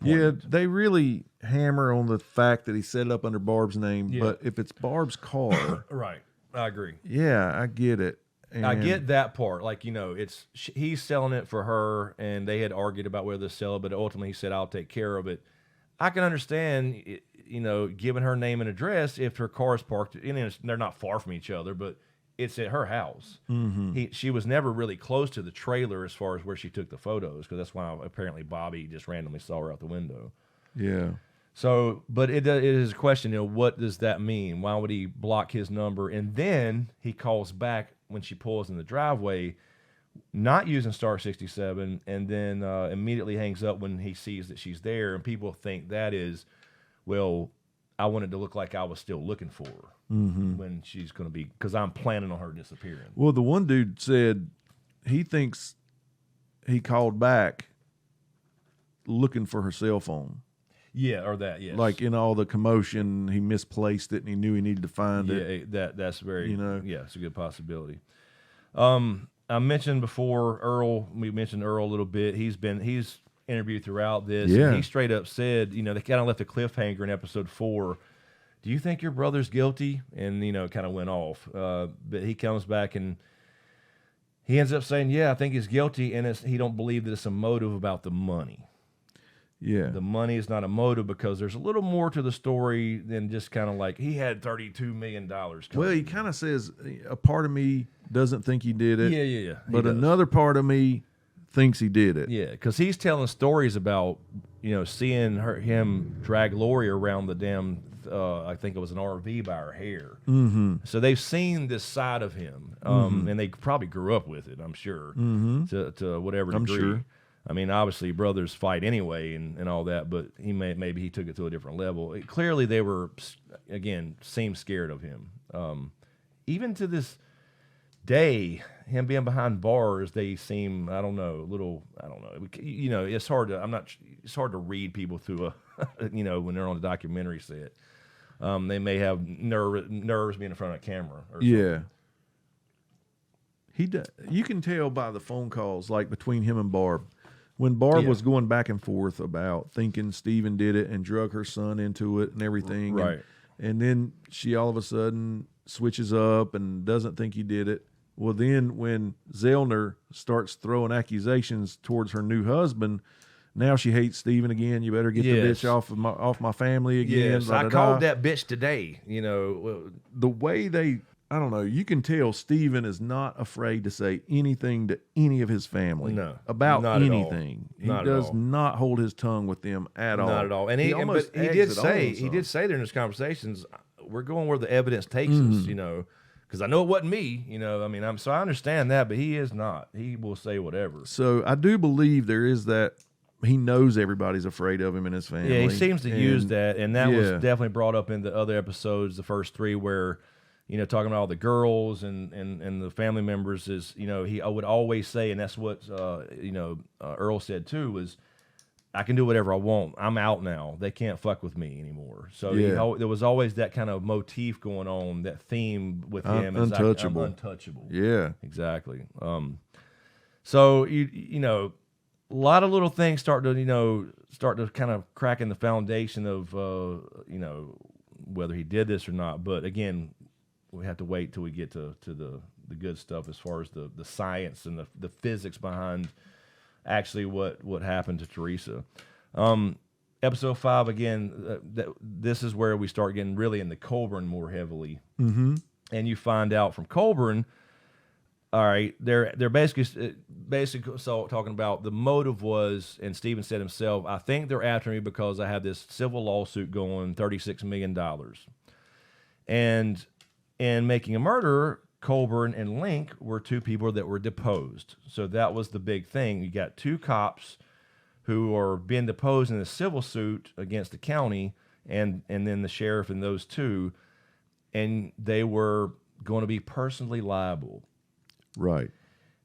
Yeah, they really hammer on the fact that he set it up under Barb's name, but if it's Barb's car, right? I agree. Yeah, I get it. And I get that part. Like, he's selling it for her, and they had argued about whether to sell it, but ultimately he said, "I'll take care of it." I can understand, giving her name and address if her car is parked. They're not far from each other, but it's at her house. She was never really close to the trailer as far as where she took the photos, because that's why apparently Bobby just randomly saw her out the window. Yeah. So, but it is a question, what does that mean? Why would he block his number? And then he calls back when she pulls in the driveway, not using Star 67, and then immediately hangs up when he sees that she's there. And people think that is, well, I wanted to look like I was still looking for her when she's going to be, because I'm planning on her disappearing. Well, the one dude said he thinks he called back looking for her cell phone. Yeah, or that, yes. Like in all the commotion, he misplaced it and he knew he needed to find it. Yeah, that's very, yeah, it's a good possibility. I mentioned before we mentioned Earl a little bit. He's interviewed throughout this. Yeah. And he straight up said, they kind of left a cliffhanger in episode 4. Do you think your brother's guilty? And, kind of went off. But he comes back and he ends up saying, yeah, I think he's guilty. And he don't believe that it's a motive about the money. Yeah. The money is not a motive because there's a little more to the story than just kind of like he had $32 million. Well, he kind of says a part of me doesn't think he did it. Yeah. But another part of me thinks he did it. Yeah, because he's telling stories about, seeing him drag Lori around the damn, I think it was an RV by her hair. So they've seen this side of him, and they probably grew up with it, I'm sure, to whatever degree. I'm sure. I mean, obviously brothers fight anyway and all that, but maybe he took it to a different level. Clearly they were, again, seemed scared of him. Even to this day, him being behind bars, they seem, I don't know. It's hard to read people through when they're on a documentary set. They may have nerves being in front of a camera. Or yeah. You can tell by the phone calls, like between him and Barb. When Barb was going back and forth about thinking Stephen did it and drug her son into it and everything. Right. And then she all of a sudden switches up and doesn't think he did it. Well, then when Zellner starts throwing accusations towards her new husband, now she hates Stephen again. You better get the bitch off my family again. Yes, I called that bitch today. The way I don't know. You can tell Stephen is not afraid to say anything to any of his family about anything. He does not hold his tongue with them at all. Not at all. And he did say during his conversations, we're going where the evidence takes us, because I know it wasn't me, so I understand that, but he is not. He will say whatever. So I do believe there is that. He knows everybody's afraid of him and his family. Yeah, he seems to use that, and that was definitely brought up in the other episodes, the first 3, where talking about all the girls and the family members is, I would always say, and that's what, Earl said too, was I can do whatever I want. I'm out now. They can't fuck with me anymore. So there was always that kind of motif going on, that theme with him. Untouchable. I'm untouchable. Yeah. Exactly. So, a lot of little things start to kind of crack in the foundation of, whether he did this or not. But again, we have to wait till we get to the good stuff as far as the science and the physics behind actually what happened to Teresa. Episode 5, again, this is where we start getting really into Colburn more heavily. And you find out from Colburn, all right, they're basically so talking about the motive was, and Stephen said himself, I think they're after me because I have this civil lawsuit going, $36 million. And in Making a Murderer, Colburn and Link were two people that were deposed. So that was the big thing. You got two cops who are being deposed in a civil suit against the county, and then the sheriff and those two, and they were going to be personally liable. Right.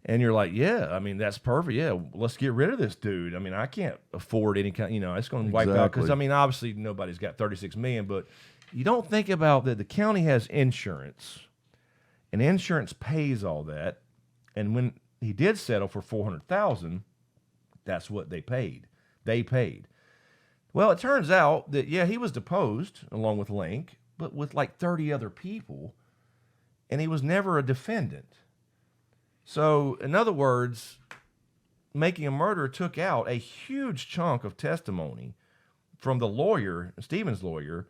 And you're like, yeah, I mean, that's perfect. Yeah, let's get rid of this dude. I mean, I can't afford any kind, it's going to wipe out. Because, I mean, obviously nobody's got $36 million, but you don't think about that the county has insurance, and insurance pays all that. And when he did settle for $400,000, that's what they paid. They paid. Well, it turns out that, yeah, he was deposed along with Link, but with like 30 other people, and he was never a defendant. So, in other words, Making a Murderer took out a huge chunk of testimony from the lawyer, Stephen's lawyer,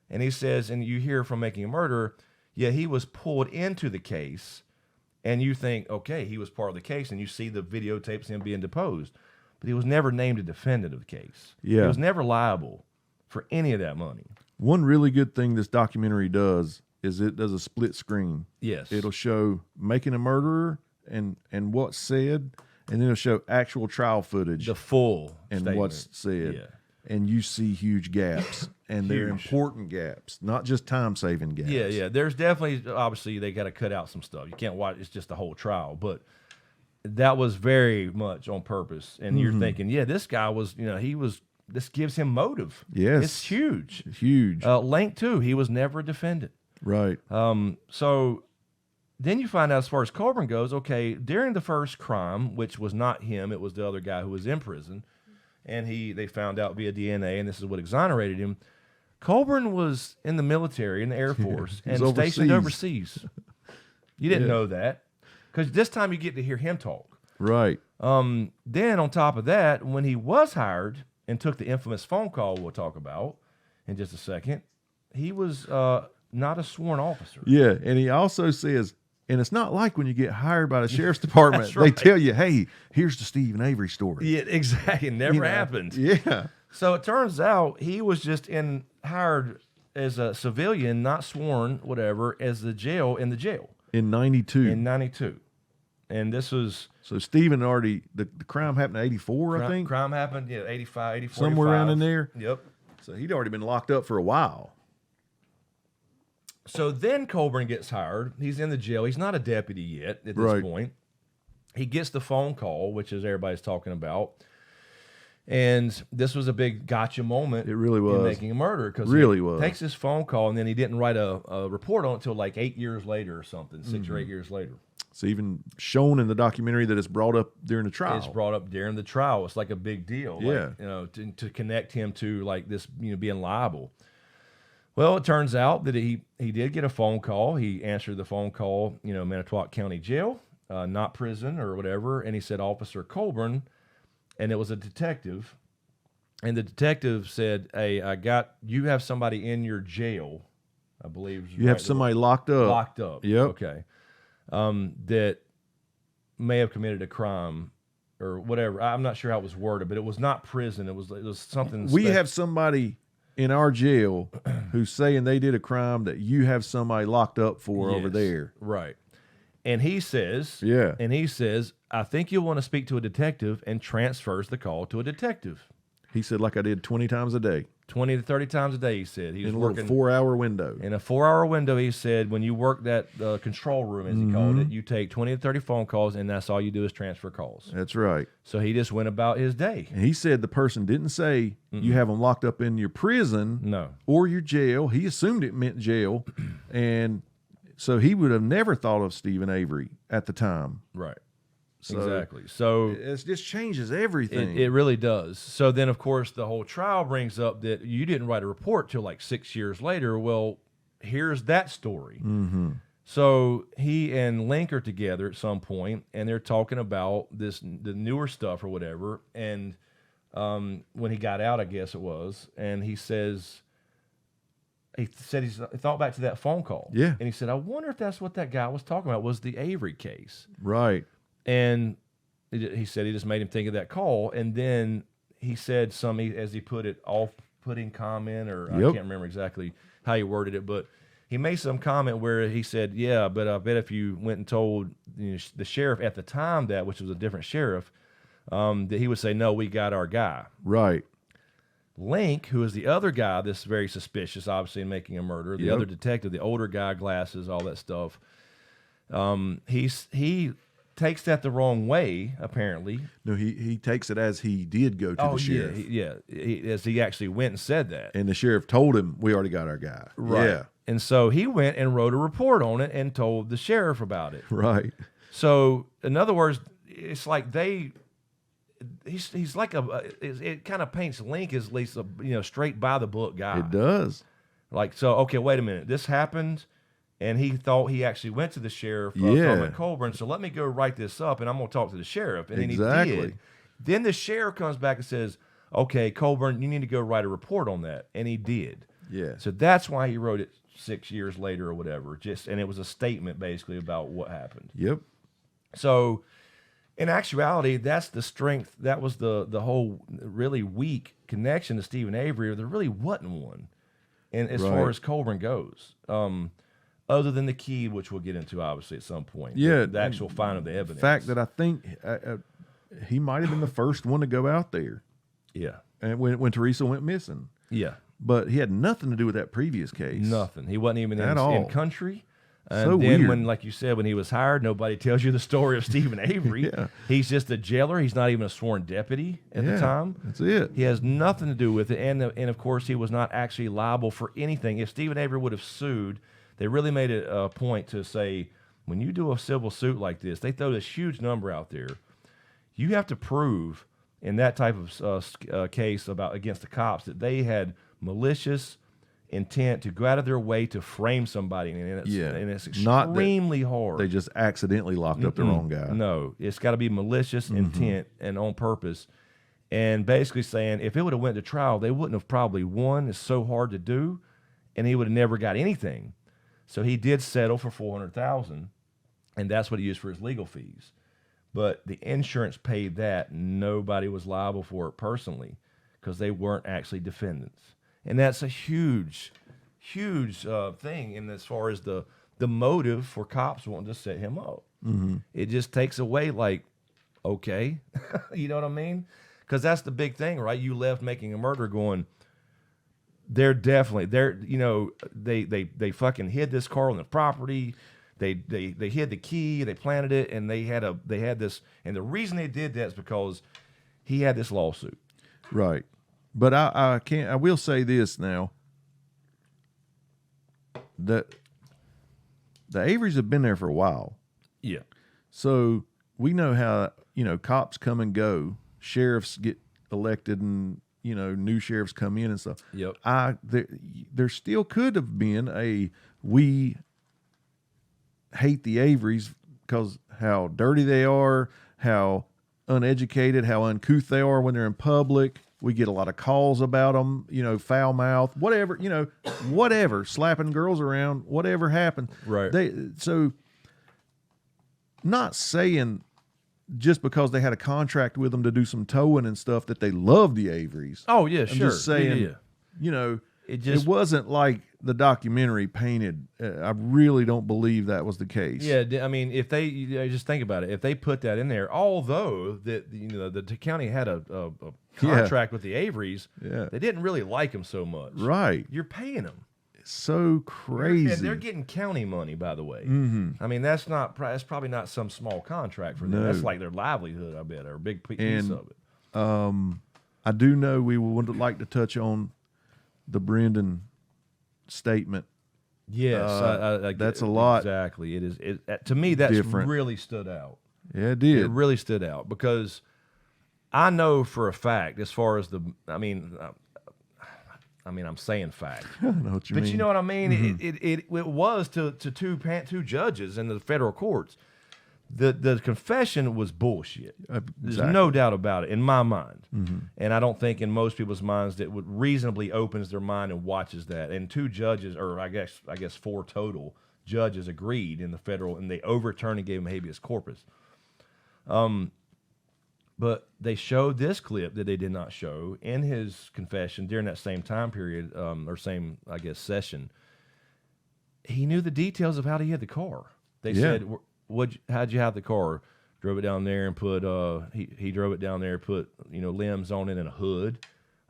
and he says, and you hear from Making a Murderer, yeah, he was pulled into the case, and you think, okay, he was part of the case, and you see the videotapes of him being deposed, but he was never named a defendant of the case. Yeah. He was never liable for any of that money. One really good thing this documentary does is it does a split screen. Yes. It'll show Making a Murderer and what's said, and then it'll show actual trial footage. The full and statement. What's said. Yeah. And you see huge gaps, and they're important gaps, not just time-saving gaps. Yeah, yeah. There's definitely, obviously, they got to cut out some stuff. You can't watch, it's just the whole trial. But that was very much on purpose. And you're thinking, yeah, this guy was, this gives him motive. Yes. It's huge. Huge. Link, too, he was never a defendant. Right. So then you find out, as far as Colburn goes, okay, during the first crime, which was not him, it was the other guy who was in prison, and they found out via DNA, and this is what exonerated him. Colburn was in the military, in the Air Force, and stationed overseas. You didn't know that, because this time you get to hear him talk. Right. Then on top of that, when he was hired and took the infamous phone call we'll talk about in just a second, he was not a sworn officer. Yeah, and he also says, and it's not like when you get hired by the sheriff's department, That's right. they tell you, hey, here's the Stephen Avery story. Yeah, exactly. It never happened. Yeah. So it turns out he was just hired as a civilian, not sworn, whatever, as in the jail. In 92. In 92. And this was... So Stephen already, the crime happened in 84, I think? Crime happened, 85, 84, Somewhere 85. around in there? Yep. So he'd already been locked up for a while. So then Colburn gets hired. He's in the jail. He's not a deputy yet at this point. He gets the phone call, which is everybody's talking about. And this was a big gotcha moment. It really was. In Making a Murderer. Because he takes his phone call, and then he didn't write a report on it until like 8 years later or something, 6 or 8 years later. It's even shown in the documentary that it's brought up during the trial. It's brought up during the trial. It's like a big deal. Yeah. Like, to connect him to like this, being liable. Well, it turns out that he did get a phone call. He answered the phone call, Manitowoc County Jail, not prison or whatever. And he said, Officer Colburn, and it was a detective. And the detective said, hey, you have somebody in your jail, I believe. You have somebody locked up. Locked up. Yep. Okay. That may have committed a crime or whatever. I'm not sure how it was worded, but it was not prison. It was something. We have somebody in our jail who's saying they did a crime that you have somebody locked up for over there. Right. And he says, I think you'll want to speak to a detective, and transfers the call to a detective. He said, like I did 20 times a day. 20 to 30 times a day, he said. He was working in a 4-hour window. In a 4-hour window, he said, when you work that control room, as he called it, you take 20 to 30 phone calls, and that's all you do is transfer calls. That's right. So he just went about his day. And he said the person didn't say you have them locked up in your prison or your jail. He assumed it meant jail. And so he would have never thought of Stephen Avery at the time. Right. So exactly. So it just changes everything. It really does. So then, of course, the whole trial brings up that you didn't write a report till like 6 years later. Well, here's that story. So he and Link are together at some point, and they're talking about the newer stuff or whatever. And when he got out, I guess it was, and he said he thought back to that phone call. Yeah. And he said, I wonder if that's what that guy was talking about, was the Avery case. Right. And he said he just made him think of that call. And then he said as he put it, off-putting comment, or I can't remember exactly how he worded it, but he made some comment where he said, yeah, but I bet if you went and told the sheriff at the time that, which was a different sheriff, that he would say, no, we got our guy. Right. Link, who is the other guy that's very suspicious, obviously, in making a murder, the other detective, the older guy, glasses, all that stuff, he takes that the wrong way, apparently. No, he takes it as he did go to the sheriff. As he actually went and said that. And the sheriff told him, we already got our guy. Right. Yeah. And so he went and wrote a report on it and told the sheriff about it. Right. So, in other words, it's like he's like it kind of paints Link as at least a straight by the book guy. It does. Like, so, okay, wait a minute. This happened, and he thought he actually went to the sheriff from Colburn, so let me go write this up, and I'm going to talk to the sheriff. And then he did. Then the sheriff comes back and says, okay, Colburn, you need to go write a report on that. And he did. Yeah. So that's why he wrote it 6 years later or whatever. And it was a statement, basically, about what happened. Yep. So, in actuality, that's the strength. That was the whole really weak connection to Stephen Avery, or there really wasn't one. And as far as Colburn goes, other than the key, which we'll get into obviously at some point. Yeah, the actual find of the evidence. The fact that I think he might have been the first one to go out there. Yeah, and when Teresa went missing. Yeah, but he had nothing to do with that previous case. Nothing. He wasn't even in country. And so then weird. when, like you said, when he was hired, nobody tells you the story of Stephen Avery. Yeah. He's just a jailer. He's not even a sworn deputy at the time. That's it. He has nothing to do with it. And of course, he was not actually liable for anything. If Stephen Avery would have sued, they really made it a point to say, when you do a civil suit like this, they throw this huge number out there. You have to prove in that type of case against the cops that they had malicious intent to go out of their way to frame somebody, and it's extremely hard. They just accidentally locked up the wrong guy. No, it's got to be malicious intent and on purpose. And basically saying, if it would have went to trial, they wouldn't have probably won. It's so hard to do, and he would have never got anything. So he did settle for $400,000, and that's what he used for his legal fees. But the insurance paid that. Nobody was liable for it personally because they weren't actually defendants. And that's a huge, huge thing in as far as the motive for cops wanting to set him up. Mm-hmm. It just takes away, like, okay, you know what I mean? Because that's the big thing, right? You left Making a Murder going, they fucking hid this car on the property. They hid the key. They planted it, and they had this. And the reason they did that is because he had this lawsuit. Right. But I will say this now, that the Averys have been there for a while. Yeah. So we know how, cops come and go, sheriffs get elected, and, new sheriffs come in and stuff. Yep. There still could have been we hate the Averys because how dirty they are, how uneducated, how uncouth they are when they're in public. We get a lot of calls about them, foul mouth, whatever, slapping girls around, whatever happened. Right. So not saying just because they had a contract with them to do some towing and stuff that they love the Averys. Oh, yeah, I'm just saying, it wasn't like the documentary painted. I really don't believe that was the case. Yeah, I mean, if they just think about it, if they put that in there, although the county had a contract with the Averys, they didn't really like them so much. Right, you're paying them. It's so crazy. And they're getting county money, by the way. Mm-hmm. I mean, that's probably not some small contract for them. No. That's like their livelihood, I bet, or a big piece of it. I do know we would like to touch on the Brendan statement. Yes, that's a lot. Exactly. It is. To me, that's different. Really stood out. Yeah, it did. It really stood out because I know for a fact, as far as I'm saying fact. I know what you mean. But you know what I mean? Mm-hmm. It was to two judges in the federal courts. The confession was bullshit. Exactly. There's no doubt about it in my mind. Mm-hmm. And I don't think in most people's minds that would reasonably opens their mind and watches that. And two judges, or I guess four total judges agreed in the federal, and they overturned and gave him habeas corpus. But they showed this clip that they did not show in his confession during that same time period, or same, I guess, session. he knew the details of how he had the car. They said, how'd you have the car? Drove it down there and put, he drove it down there, put, limbs on it and a hood.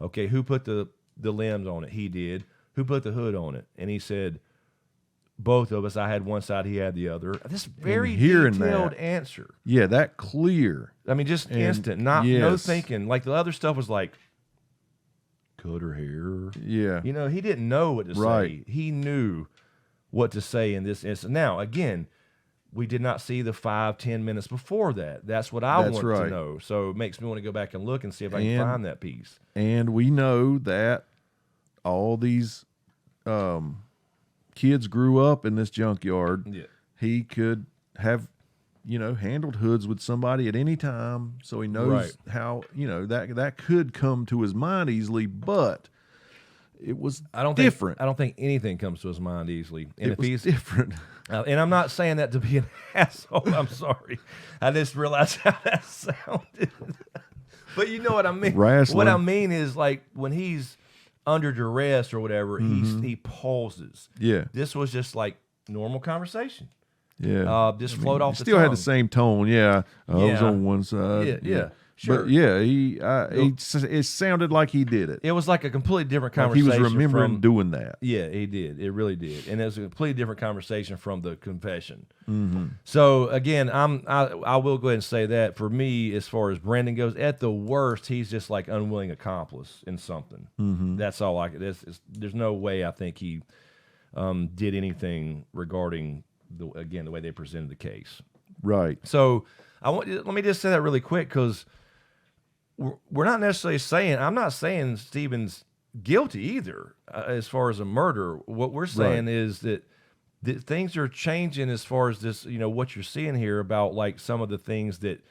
Okay, who put the limbs on it? He did. Who put the hood on it? And he said, both of us. I had one side, he had the other. This very detailed answer. Yeah, that clear. I mean, just instant. No thinking. Like the other stuff was like, cut her hair. Yeah. He didn't know what to say. He knew what to say in this instance. Now, again, we did not see the 5-10 minutes before that. That's what I want to know. So it makes me want to go back and look and see if I can find that piece. And we know that all these kids grew up in this junkyard. Yeah. He could have, handled hoods with somebody at any time. So he knows how, that could come to his mind easily, but it was different. I don't think anything comes to his mind easily. And it was different. And I'm not saying that to be an asshole. I'm sorry. I just realized how that sounded. But you know what I mean. Wrestling. What I mean is like when he's under duress or whatever, he pauses. Yeah. This was just like normal conversation. Yeah. Just flowed off the still tongue. had the same tone. Yeah. I was on one side. Yeah. Sure. But it sounded like he did it. It was like a completely different conversation. He was remembering doing that. Yeah, he did. It really did, and it was a completely different conversation from the confession. Mm-hmm. So again, I will go ahead and say that for me, as far as Brendan goes, at the worst, he's just like unwilling accomplice in something. Mm-hmm. That's all I could. There's no way I think he did anything regarding the way they presented the case. Right. So let me just say that really quick because. We're not necessarily saying, I'm not saying Stephen's guilty either as far as a murder. What we're saying is that things are changing as far as this, what you're seeing here about like some of the things that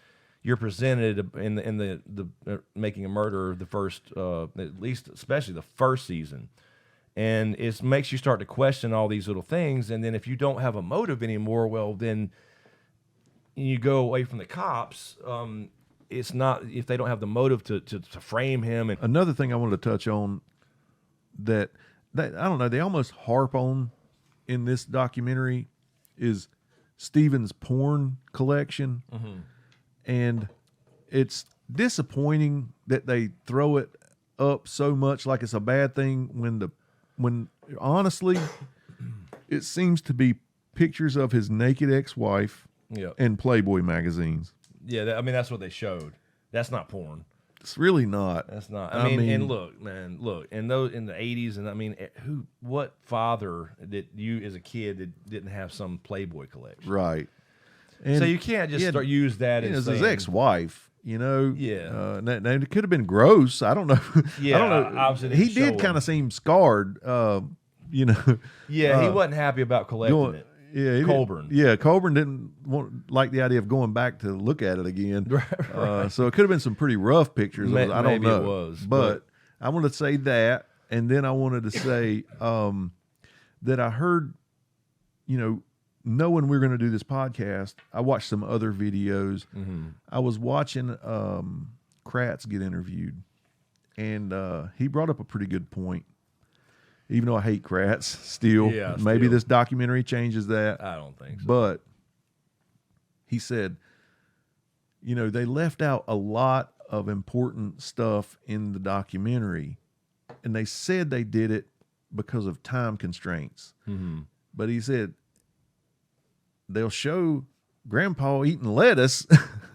you're presented in the Making a Murderer, the first, at least especially the first season. And it makes you start to question all these little things. And then if you don't have a motive anymore, well, then you go away from the cops. It's not if they don't have the motive to frame him. And another thing I wanted to touch on that I don't know, they almost harp on in this documentary is Stephen's porn collection. Mm-hmm. And it's disappointing that they throw it up so much like it's a bad thing when honestly it seems to be pictures of his naked ex-wife and Playboy magazines. Yeah, that's what they showed. That's not porn. It's really not. That's not. I mean, and look, man, in the 80s, and what father that you as a kid that didn't have some Playboy collection? Right. And so you can't just use that as his ex-wife. Yeah. Now it could have been gross. I don't know. Yeah, I don't know. He did kind of seem scarred. Yeah, he wasn't happy about collecting it. Yeah, Colburn. Colburn didn't like the idea of going back to look at it again. Right. So it could have been some pretty rough pictures. I don't know. Maybe it was. But I wanted to say that, and then I wanted to say that I heard, knowing we were going to do this podcast, I watched some other videos. Mm-hmm. I was watching Kratz get interviewed, and he brought up a pretty good point. Even though I hate Kratz still. Yeah, maybe this documentary changes that. I don't think so. But he said, they left out a lot of important stuff in the documentary. And they said they did it because of time constraints. Mm-hmm. But he said, they'll show Grandpa eating lettuce.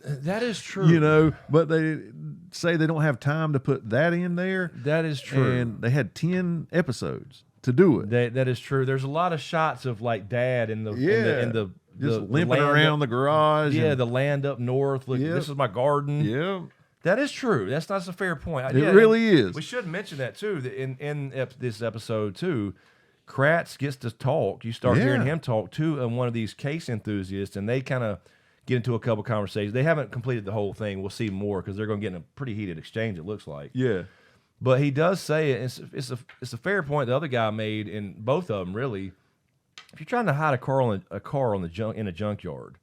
That is true. But they say they don't have time to put that in there. That is true. And they had 10 episodes to do it. That is true. There's a lot of shots of like Dad in the just limping around the garage. Yeah, the land up north. Look, this is my garden. Yeah. That is true. That's a fair point. It really is. We should mention that too. That in this episode too, Kratz gets to talk. You start hearing him talk to one of these case enthusiasts, and they kind of get into a couple conversations. They haven't completed the whole thing. We'll see more because they're going to get in a pretty heated exchange. It looks like. Yeah. But he does say it. It's a fair point the other guy made, in both of them really. If you're trying to hide a car in a junkyard,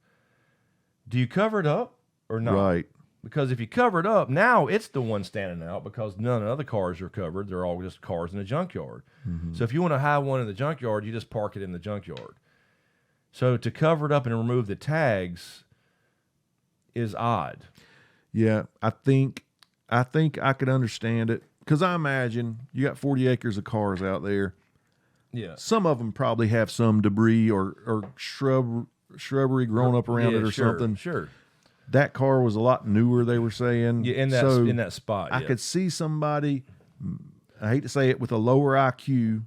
do you cover it up or not? Right. Because if you cover it up, now it's the one standing out because none of the other cars are covered. They're all just cars in the junkyard. So if you want to hide one in the junkyard, you just park it in the junkyard. So to cover it up and remove the tags is odd. Yeah, I think I could understand it because I imagine you got 40 acres of cars out there. Yeah. Some of them probably have some debris or shrubbery grown up around it or something. Sure. That car was a lot newer, they were saying. Yeah, in that spot. I could see somebody, I hate to say it, with a lower IQ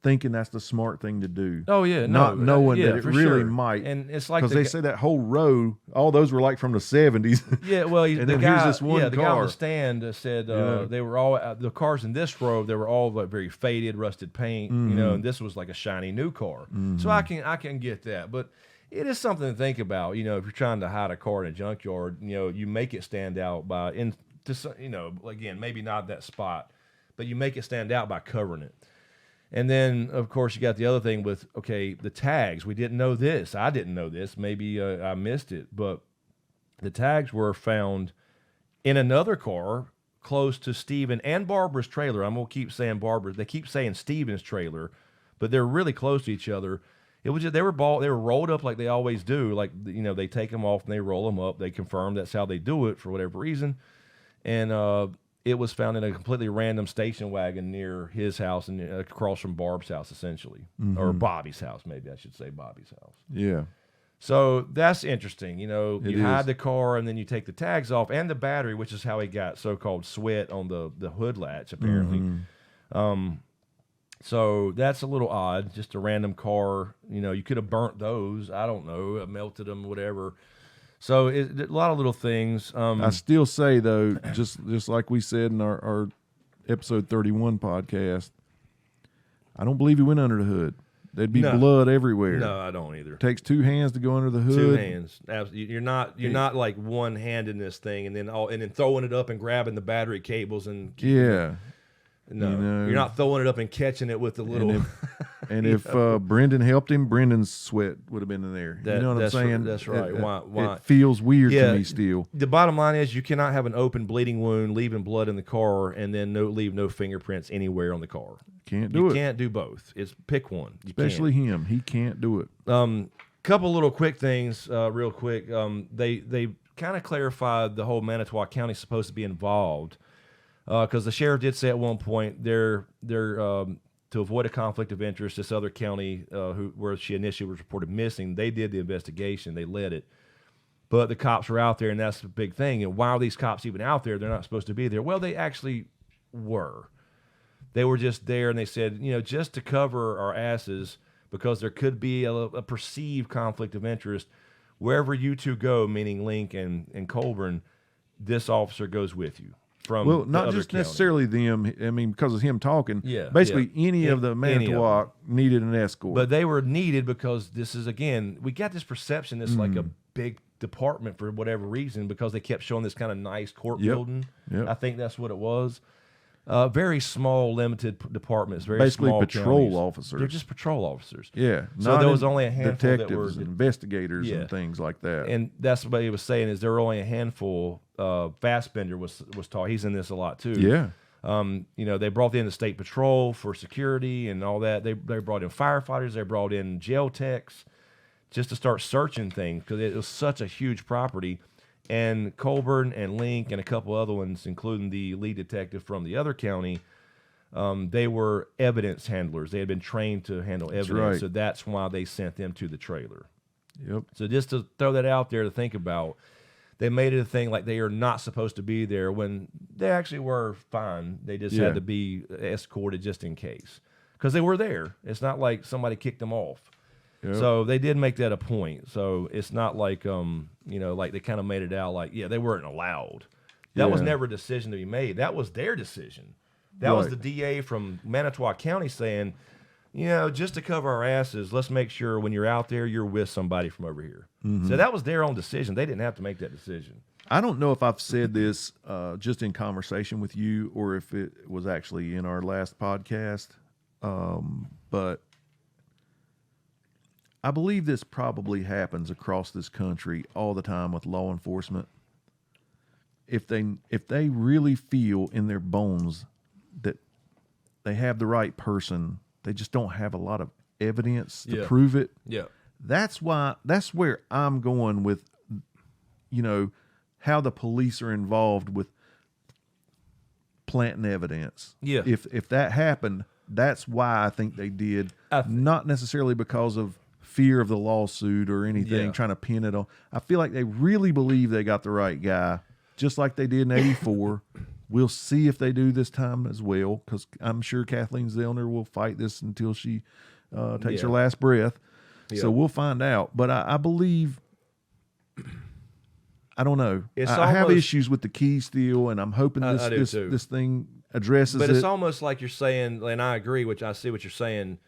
thinking that's the smart thing to do. Oh, yeah. Not knowing that it for really sure. might. And it's like because they say that whole row, all those were like from the 70s. Yeah, well, and the then guy, here's this one the guy on car. the stand said they were all, the cars in this row, they were all like very faded, rusted paint, you know, and this was like a shiny new car. So I can get that. But it is something to think about, you know, if you're trying to hide a car in a junkyard, you know, you make it stand out by, you know, again, maybe not that spot, but you make it stand out by covering it. And then, of course, you got the other thing with, okay, the tags. We didn't know this. I didn't know this. Maybe I missed it. But the tags were found in another car close to Stephen and Barbara's trailer. I'm going to keep saying Barbara's. They keep saying Stephen's trailer, but they're really close to each other. It was just, they were rolled up like they always do. Like, you know, they take them off and they roll them up. They confirm that's how they do it for whatever reason. And it was found in a completely random station wagon near his house and across from Barb's house, essentially. Or Bobby's house, maybe I should say Bobby's house. Yeah. So that's interesting. You know, It you hide is. the car and then you take the tags off and the battery, which is how he got so-called sweat on the hood latch, apparently. So that's a little odd. Just a random car. You know, you could have burnt those. I don't know. Melted them, whatever. So a lot of little things. I still say, though, just like we said in our episode 31 podcast, I don't believe he went under the hood. There'd be blood everywhere. No, I don't either. Takes two hands to go under the hood. Two hands. You're not like one hand in this thing and then throwing it up and grabbing the battery cables and no, you know, you're not throwing it up and catching it with the little. And if Brendan helped him, Brendan's sweat would have been in there. You know what I'm saying? That's right. Why? It feels weird to me still. The bottom line is you cannot have an open bleeding wound, leaving blood in the car, and then leave no fingerprints anywhere on the car. Can't do it. You can't do both. It's pick one. Especially him. He can't do it. Couple little quick things, real quick. They kind of clarified the whole Manitowoc County is supposed to be involved. Because the sheriff did say at one point they're to avoid a conflict of interest, this other county where she initially was reported missing, they did the investigation, they led it, but the cops were out there, and that's the big thing. And why are these cops even out there? They're not supposed to be there. Well, they actually were. They were just there, and they said, you know, just to cover our asses because there could be a perceived conflict of interest. Wherever you two go, meaning Link and Colburn, this officer goes with you. Well, not just necessarily them. I mean, because of him talking. Yeah. Basically, any of the Manitowoc needed an escort. But they were needed because this is, again, we got this perception it's like a big department for whatever reason because they kept showing this kind of nice court building. Yep. I think that's what it was. Very small, limited departments. Very basically small patrol counties. officers. They're just patrol officers. Yeah. So there was only a handful detectives that were investigators and things like that. And that's what he was saying is there were only a handful. Fassbender was taught. He's in this a lot too. Yeah. You know, they brought in the state patrol for security and all that. They brought in firefighters. They brought in jail techs just to start searching things because it was such a huge property. And Colburn and Link and a couple other ones, including the lead detective from the other county, they were evidence handlers. They had been trained to handle evidence, right. So that's why they sent them to the trailer. Yep. So just to throw that out there to think about, they made it a thing like they are not supposed to be there when they actually were fine. They just had to be escorted just in case because they were there. It's not like somebody kicked them off. Yep. So they did make that a point. So it's not like, you know, like they kind of made it out like, yeah, they weren't allowed. That was never a decision to be made. That was their decision. That was the DA from Manitowoc County saying, you know, just to cover our asses, let's make sure when you're out there, you're with somebody from over here. So that was their own decision. They didn't have to make that decision. I don't know if I've said this just in conversation with you or if it was actually in our last podcast, but I believe this probably happens across this country all the time with law enforcement. if they really feel in their bones that they have the right person, they just don't have a lot of evidence to prove it. Yeah. That's where I'm going with, how the police are involved with planting evidence. Yeah. If that happened, that's why I think they did. Not necessarily because of fear of the lawsuit or anything, trying to pin it on. I feel like they really believe they got the right guy, just like they did in '84. We'll see if they do this time as well, because I'm sure Kathleen Zellner will fight this until she takes her last breath. Yeah. So we'll find out. But I believe, I don't know. I have issues with the key steal, and I'm hoping this thing addresses it. But it's almost like you're saying, and I agree, which I see what you're saying.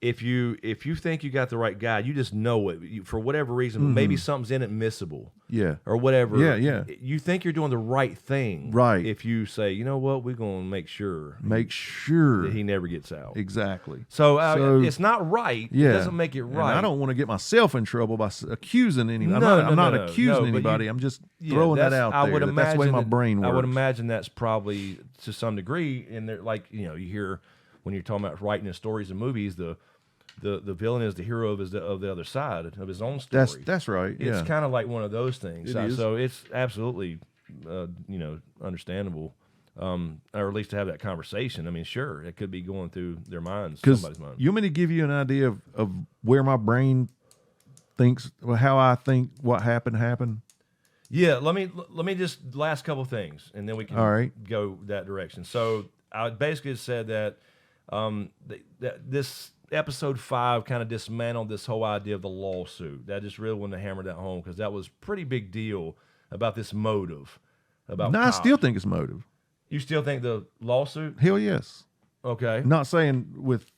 If you think you got the right guy, you just know it. For whatever reason, maybe something's inadmissible. Yeah. Or whatever. Yeah. You think you're doing the right thing. Right. If you say, you know what, we're going to make sure that he never gets out. Exactly. So it's not right. Yeah. It doesn't make it right. And I don't want to get myself in trouble by accusing anybody. I'm not accusing anybody. I'm just throwing that out there. That's the way my brain works. I would imagine that's probably to some degree. And like, you hear when you're talking about writing in stories and movies, the villain is the hero of the other side of his own story. That's right. Yeah. It's kind of like one of those things. So it's absolutely, understandable, or at least to have that conversation. I mean, sure, it could be going through their minds, somebody's mind. You want me to give you an idea of where my brain thinks, how I think what happened? Yeah. Let me just last couple things, and then we can go that direction. So I basically said that that this episode 5 kind of dismantled this whole idea of the lawsuit. That just really wanted to hammer that home, because that was a pretty big deal about this motive. I still think it's motive. You still think the lawsuit? Hell yes. Okay. Not saying with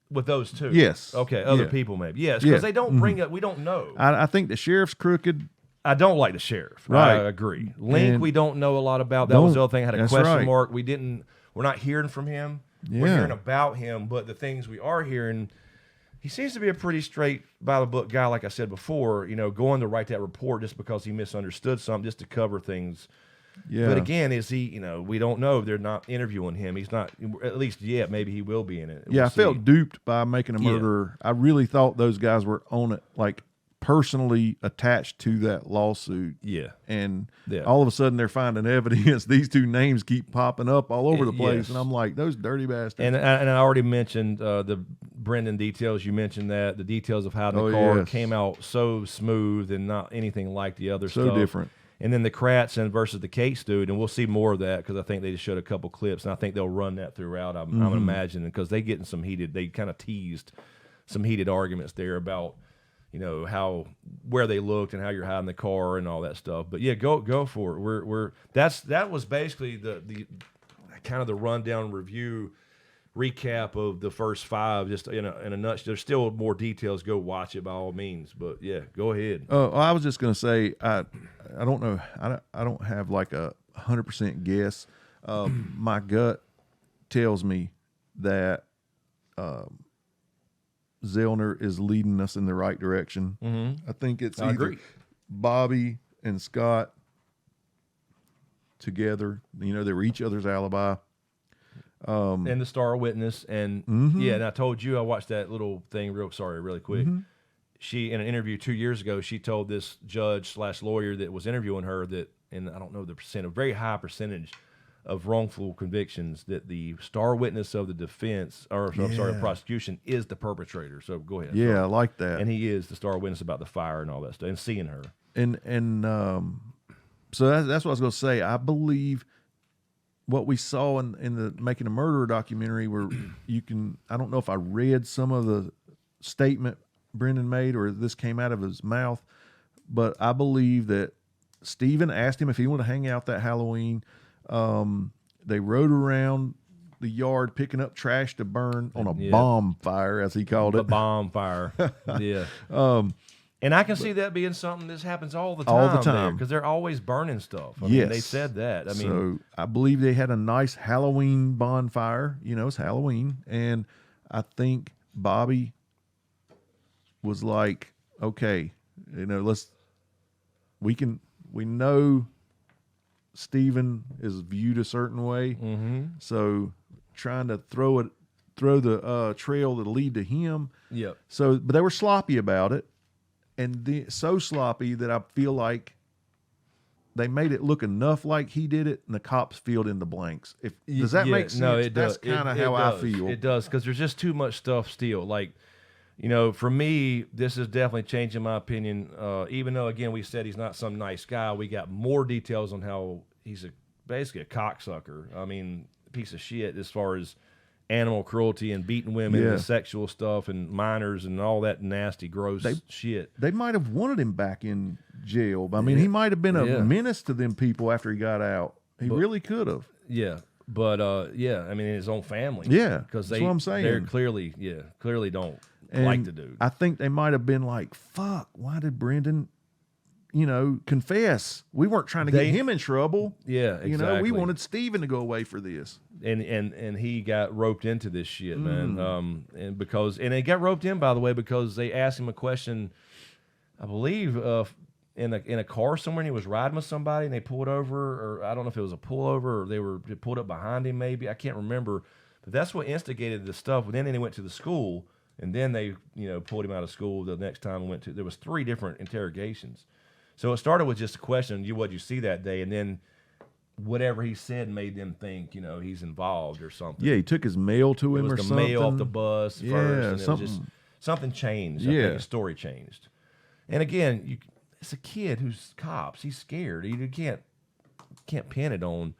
those two. Yes. Okay. Other people maybe. Yes, because they don't bring up. We don't know. I think the sheriff's crooked. I don't like the sheriff. Right. I agree. Link, we don't know a lot about. That was the other thing. I had a question mark. We're not hearing from him. Yeah. We're hearing about him, but the things we are hearing, he seems to be a pretty straight by the book guy, like I said before, going to write that report just because he misunderstood something, just to cover things. Yeah. But again, is he, we don't know. They're not interviewing him. He's not, at least yet. Maybe he will be in it. Yeah, I felt duped by Making a Murderer. I really thought those guys were on it, like personally attached to that lawsuit. Yeah. And all of a sudden they're finding evidence. These two names keep popping up all over the place. Yes. And I'm like, those dirty bastards. And I already mentioned the Brendan details. You mentioned that. The details of how the car came out so smooth and not anything like the other stuff. So different. And then the Kratz versus the Cates dude, and we'll see more of that, because I think they just showed a couple clips, and I think they'll run that throughout. I'm imagining, because they get in some heated, they kind of teased some heated arguments there about, where they looked and how you're hiding the car and all that stuff. But yeah, go for it. That was basically the kind of the rundown review recap of the first 5, just in a nutshell. There's still more details. Go watch it by all means. But yeah, go ahead. I was just gonna say I don't know. I don't have like a 100% guess. My gut tells me that Zellner is leading us in the right direction. I think it's either Bobby and Scott together. They were each other's alibi. And the star witness. And and I told you, I watched that little thing really quick. She, in an interview 2 years ago, she told this judge/lawyer that was interviewing her that, and I don't know the percent, a very high percentage of wrongful convictions, that the star witness of the defense, prosecution, is the perpetrator. So go ahead. Yeah, I like that. And he is the star witness about the fire and all that stuff, and seeing her. And so that's what I was going to say. I believe what we saw in the Making a Murderer documentary, where I don't know if I read some of the statement Brendan made or this came out of his mouth, but I believe that Stephen asked him if he wanted to hang out that Halloween. They rode around the yard picking up trash to burn on a bomb fire, as he called it. A bomb fire. Yeah. And I can see that being something that happens all the time. Because they're always burning stuff. I mean, they said that. So I believe they had a nice Halloween bonfire. It's Halloween. And I think Bobby was like, okay, we know Stephen is viewed a certain way. Mm-hmm. So trying to throw the trail that'll lead to him. Yep. So, but they were sloppy about it, and so sloppy that I feel like they made it look enough like he did it, and the cops filled in the blanks. Does that make sense? No, it That's does. kind of how I feel. It does, because there's just too much stuff still. Like, for me, this is definitely changing my opinion. Even though, again, we said he's not some nice guy, we got more details on how he's basically a cocksucker. I mean, a piece of shit as far as animal cruelty and beating women and sexual stuff and minors and all that nasty, gross shit. They might have wanted him back in jail. I mean, he might have been a menace to them people after he got out. He really could have. Yeah. But, I mean, his own family. Yeah. Because that's what I'm saying. They're clearly don't like the dude. I think they might have been like, fuck, why did Brendan, confess? We weren't trying to get him in trouble. Yeah, exactly. We wanted Stephen to go away for this. And he got roped into this shit, man. And he got roped in, by the way, because they asked him a question, I believe, in a car somewhere, and he was riding with somebody, and they pulled over, or I don't know if it was a pullover, or they pulled up behind him, maybe. I can't remember. But that's what instigated the stuff. Then he went to the school, and then they, pulled him out of school the next time there was 3 different interrogations. So it started with just a question, what'd you see that day? And then whatever he said made them think, he's involved or something. Yeah, he took his mail to him or something. It was the mail off the bus first. And something. It was just, something changed. I think his story changed. And again, it's a kid who's cops. He's scared. You can't pin it on,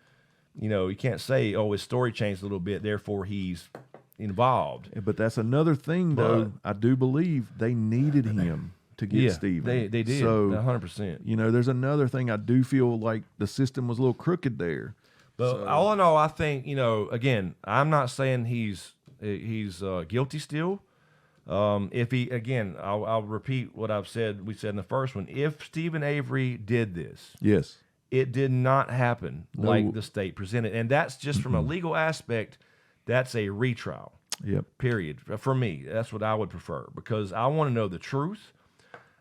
you can't say, oh, his story changed a little bit, therefore he's involved. But that's another thing, though. I do believe they needed him to get Stephen. They did, so 100%. There's another thing. I do feel like the system was a little crooked there. But all in all, I think, again, I'm not saying he's guilty still. If he, again, I'll repeat what we said in the first one. If Stephen Avery did this, yes, it did not happen like the state presented. And that's just from a legal aspect, that's a retrial. Yep. Period. For me, that's what I would prefer, because I want to know the truth.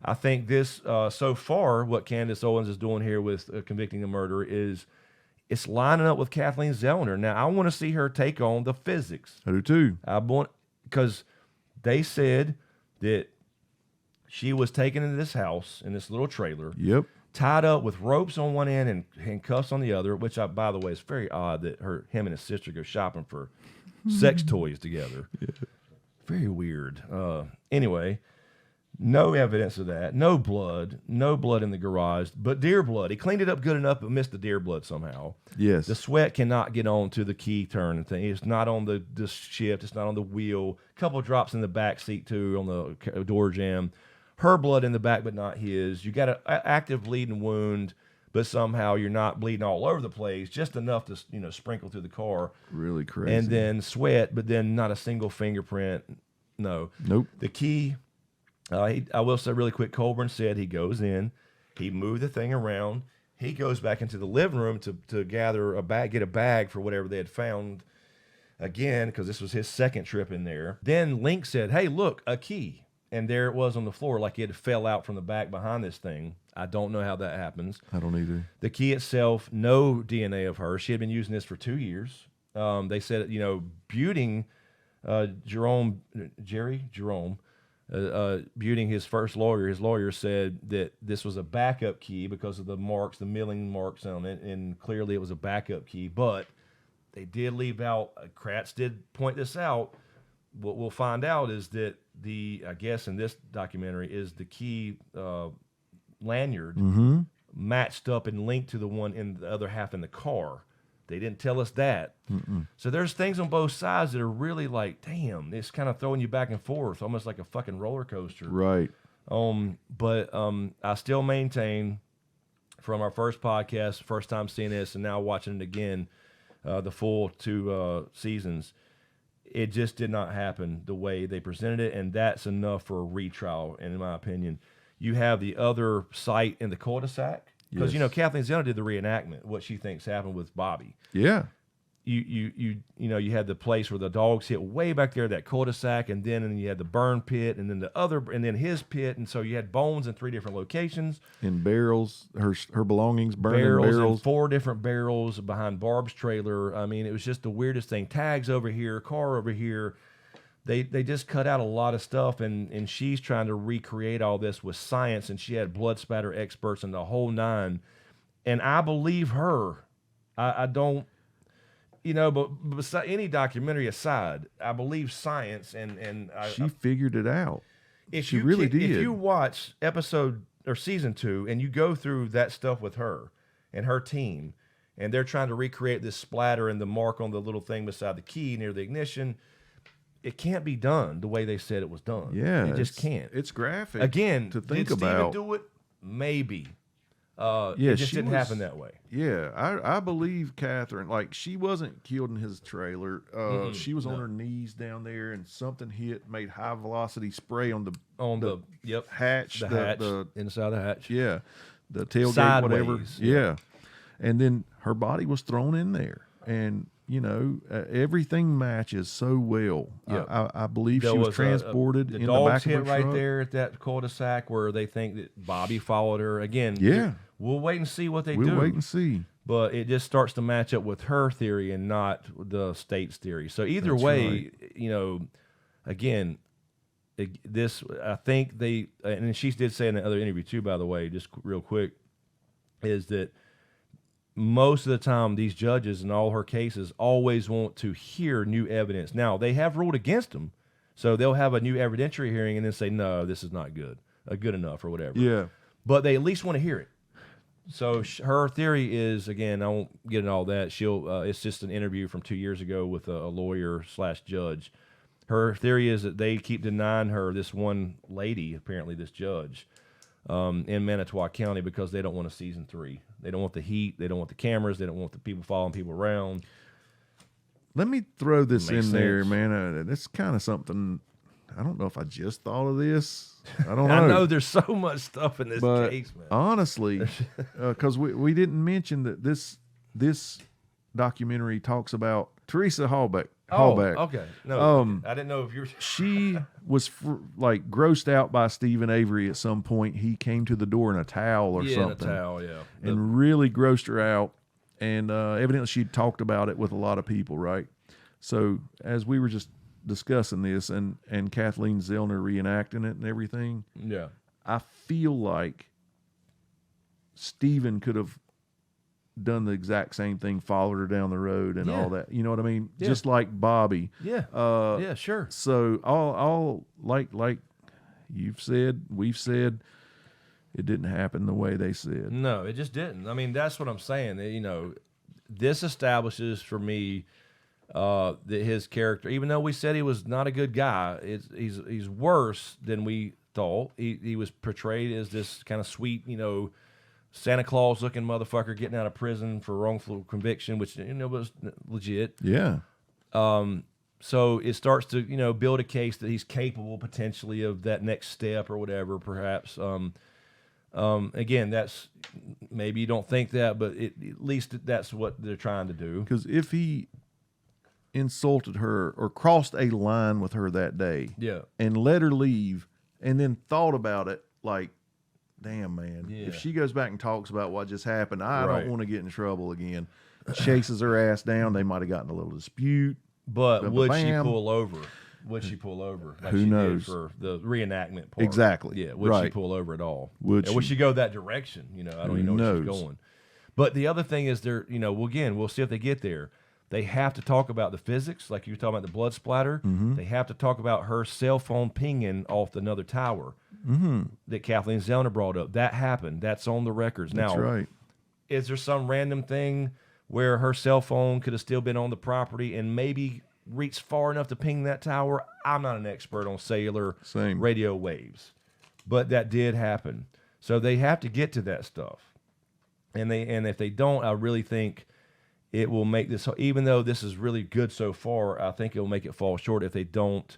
I think this, so far, what Candace Owens is doing here with Convicting a Murderer is it's lining up with Kathleen Zellner. Now, I want to see her take on the physics. I do too. Because they said that she was taken into this house, in this little trailer, tied up with ropes on one end and handcuffs on the other, which, by the way, is very odd that him and his sister go shopping for sex toys together. Yeah. Very weird. Anyway, no evidence of that. No blood in the garage, but deer blood. He cleaned it up good enough, but missed the deer blood somehow. Yes. The sweat cannot get on to the key turn thing. It's not on the shift. It's not on the wheel. A couple drops in the back seat, too, on the door jamb. Her blood in the back, but not his. You got an active bleeding wound, but somehow you're not bleeding all over the place, just enough to sprinkle through the car. Really crazy. And then sweat, but then not a single fingerprint. No. Nope. The key... I will say really quick, Colburn said he goes in, he moved the thing around, he goes back into the living room to gather get a bag for whatever they had found, again, because this was his second trip in there. Then Link said, hey, look, a key. And there it was on the floor, like it fell out from the back behind this thing. I don't know how that happens. I don't either. The key itself, no DNA of her. She had been using this for 2 years. They said, Buting, Jerome, Buting, his first lawyer, his lawyer said that this was a backup key because of the marks, the milling marks on it, and clearly it was a backup key. But they did leave out, Kratz did point this out, what we'll find out is that I guess in this documentary, is the key lanyard matched up and linked to the one in the other half in the car. They didn't tell us that. So there's things on both sides that are really like, damn, it's kind of throwing you back and forth, almost like a fucking roller coaster. Right. But I still maintain from our first podcast, first time seeing this, and now watching it again, the full 2 seasons, it just did not happen the way they presented it, and that's enough for a retrial, in my opinion. You have the other site in the cul-de-sac. Because, Kathleen Zellner did the reenactment, what she thinks happened with Bobby. Yeah. you had the place where the dogs hit way back there, that cul-de-sac, and then you had the burn pit, and then and then his pit, and so you had bones in 3 different locations. In barrels, her belongings burned in barrels. barrels. 4 different barrels behind Barb's trailer. I mean, it was just the weirdest thing. Tags over here, car over here. They just cut out a lot of stuff, and she's trying to recreate all this with science, and she had blood spatter experts and the whole 9. And I believe her. I don't. But any documentary aside, I believe science, and she figured it out. She really did. If you watch episode or season 2 and you go through that stuff with her and her team, and they're trying to recreate this splatter and the mark on the little thing beside the key near the ignition, it can't be done the way they said it was done. Yeah, it just can't. It's graphic. Again, to think did about. Steven do it? Maybe. Yeah, it just didn't happen that way. Yeah, I believe Catherine, like, she wasn't killed in his trailer. She was on her knees down there, and something made high velocity spray on the hatch, the hatch, inside the hatch. Yeah, the tailgate, Sideways, whatever. Yeah, and then her body was thrown in there, and everything matches so well. Yep. I believe she was transported in the back of her hit right truck. there at that cul-de-sac where they think that Bobby followed her. Again, yeah. We'll wait and see what they do. We'll wait and see. But it just starts to match up with her theory and not the state's theory. So either That's way, right. Again, this, I think they, and she did say in another interview too, by the way, just real quick, is that most of the time these judges in all her cases always want to hear new evidence. Now, they have ruled against them, so they'll have a new evidentiary hearing and then say, no, this is not good enough or whatever. Yeah. But they at least want to hear it. So her theory is, again, I won't get into all that. It's just an interview from 2 years ago with a lawyer/judge. Her theory is that they keep denying her this one lady, apparently this judge, in Manitowoc County, because they don't want a season 3. They don't want the heat. They don't want the cameras. They don't want the people following people around. Let me throw this Makes in there, sense. man. That's kind of something. I don't know if I just thought of this. I don't know. I know there's so much stuff in this case, man. Honestly, because we didn't mention that this documentary talks about Teresa Hallback. Okay. No, I didn't know if you were. She was grossed out by Stephen Avery at some point. He came to the door in a towel or something. In a towel, yeah. And really grossed her out. And evidently she talked about it with a lot of people, right? So as we were just discussing this and Kathleen Zellner reenacting it and everything, yeah, I feel like Stephen could have done the exact same thing, followed her down the road and all that. You know what I mean? Yeah. Just like Bobby. Yeah. Yeah, sure. So all like you've said, we've said, it didn't happen the way they said. No, it just didn't. I mean, that's what I'm saying. This establishes for me that his character, even though we said he was not a good guy, he's worse than we thought. He was portrayed as this kind of sweet, Santa Claus looking motherfucker getting out of prison for wrongful conviction, which was legit. Yeah. So it starts to build a case that he's capable potentially of that next step or whatever, perhaps. Again, that's maybe you don't think that, but at least that's what they're trying to do. Because if he insulted her or crossed a line with her that day, yeah, and let her leave, and then thought about it, like, damn, man, if she goes back and talks about what just happened, I don't want to get in trouble again. Chases her ass down. They might have gotten a little dispute. But would she pull over? Would she pull over? Like Who she knows? did for the reenactment part. Exactly. Yeah. Would she pull over at all? Would she go that direction? I don't even know where she's going. But the other thing is we'll see if they get there. They have to talk about the physics, like you were talking about the blood splatter. Mm-hmm. They have to talk about her cell phone pinging off another tower that Kathleen Zellner brought up. That happened. That's on the records. That's now, right. Is there some random thing where her cell phone could have still been on the property and maybe reached far enough to ping that tower? I'm not an expert on cellular radio waves, but that did happen. So they have to get to that stuff. And if they don't, I really think it will make this, even though this is really good so far, I think it will make it fall short if they don't.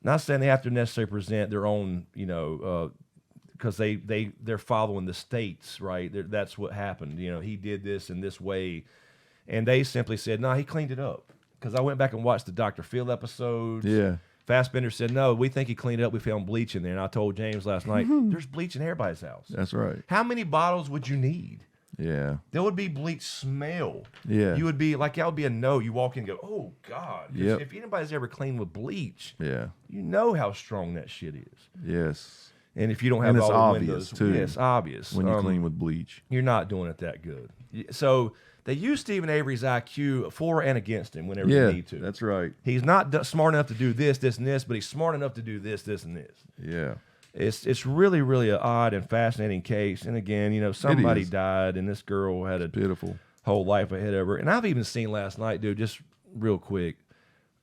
Not saying they have to necessarily present their own, because they're following the states, right? That's what happened. He did this in this way, And they simply said, no, he cleaned it up. Because I went back and watched the Dr. Phil episodes. Yeah. Fassbender said, no, we think he cleaned it up. We found bleach in there. And I told James last night, there's bleach in everybody's house. That's right. How many bottles would you need? Yeah. There would be bleach smell. Yeah. You would be like, that would be a no. You walk in and go, oh, God. 'Cause Yep. if anybody's ever cleaned with bleach, Yeah. you know how strong that shit is. Yes. And if you don't have And it's all the obvious, windows, too, yeah, it's obvious. When you clean with bleach. You're not doing it that good. So they use Stephen Avery's IQ for and against him whenever Yeah, they need to. that's right. He's not smart enough to do this, this, and this, but he's smart enough to do this, this, and this. Yeah. It's really, really an odd and fascinating case. And again, you know, somebody is. died, and this girl had a Beautiful. whole life ahead of her. And I've even seen last night, dude, just real quick,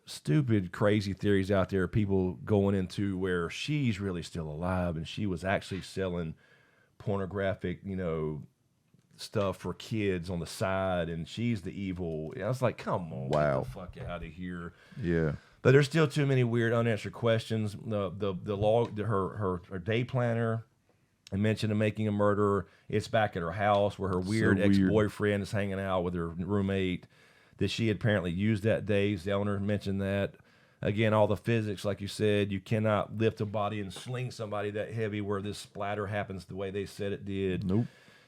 stupid, crazy theories out there, people going into where she's really still alive, and she was actually selling pornographic, you know, stuff for kids on the side, and she's the evil. I was like, come on, Wow. get the fuck out of here. Yeah. But there's still too many weird unanswered questions. The log, her day planner, I mentioned of making a murderer. It's back at her house where her weird ex-boyfriend is hanging out with her roommate that she had apparently used that day. The owner mentioned that. Again, all the physics, like you said, you cannot lift a body and sling somebody that heavy where this splatter happens the way they said it did. Nope.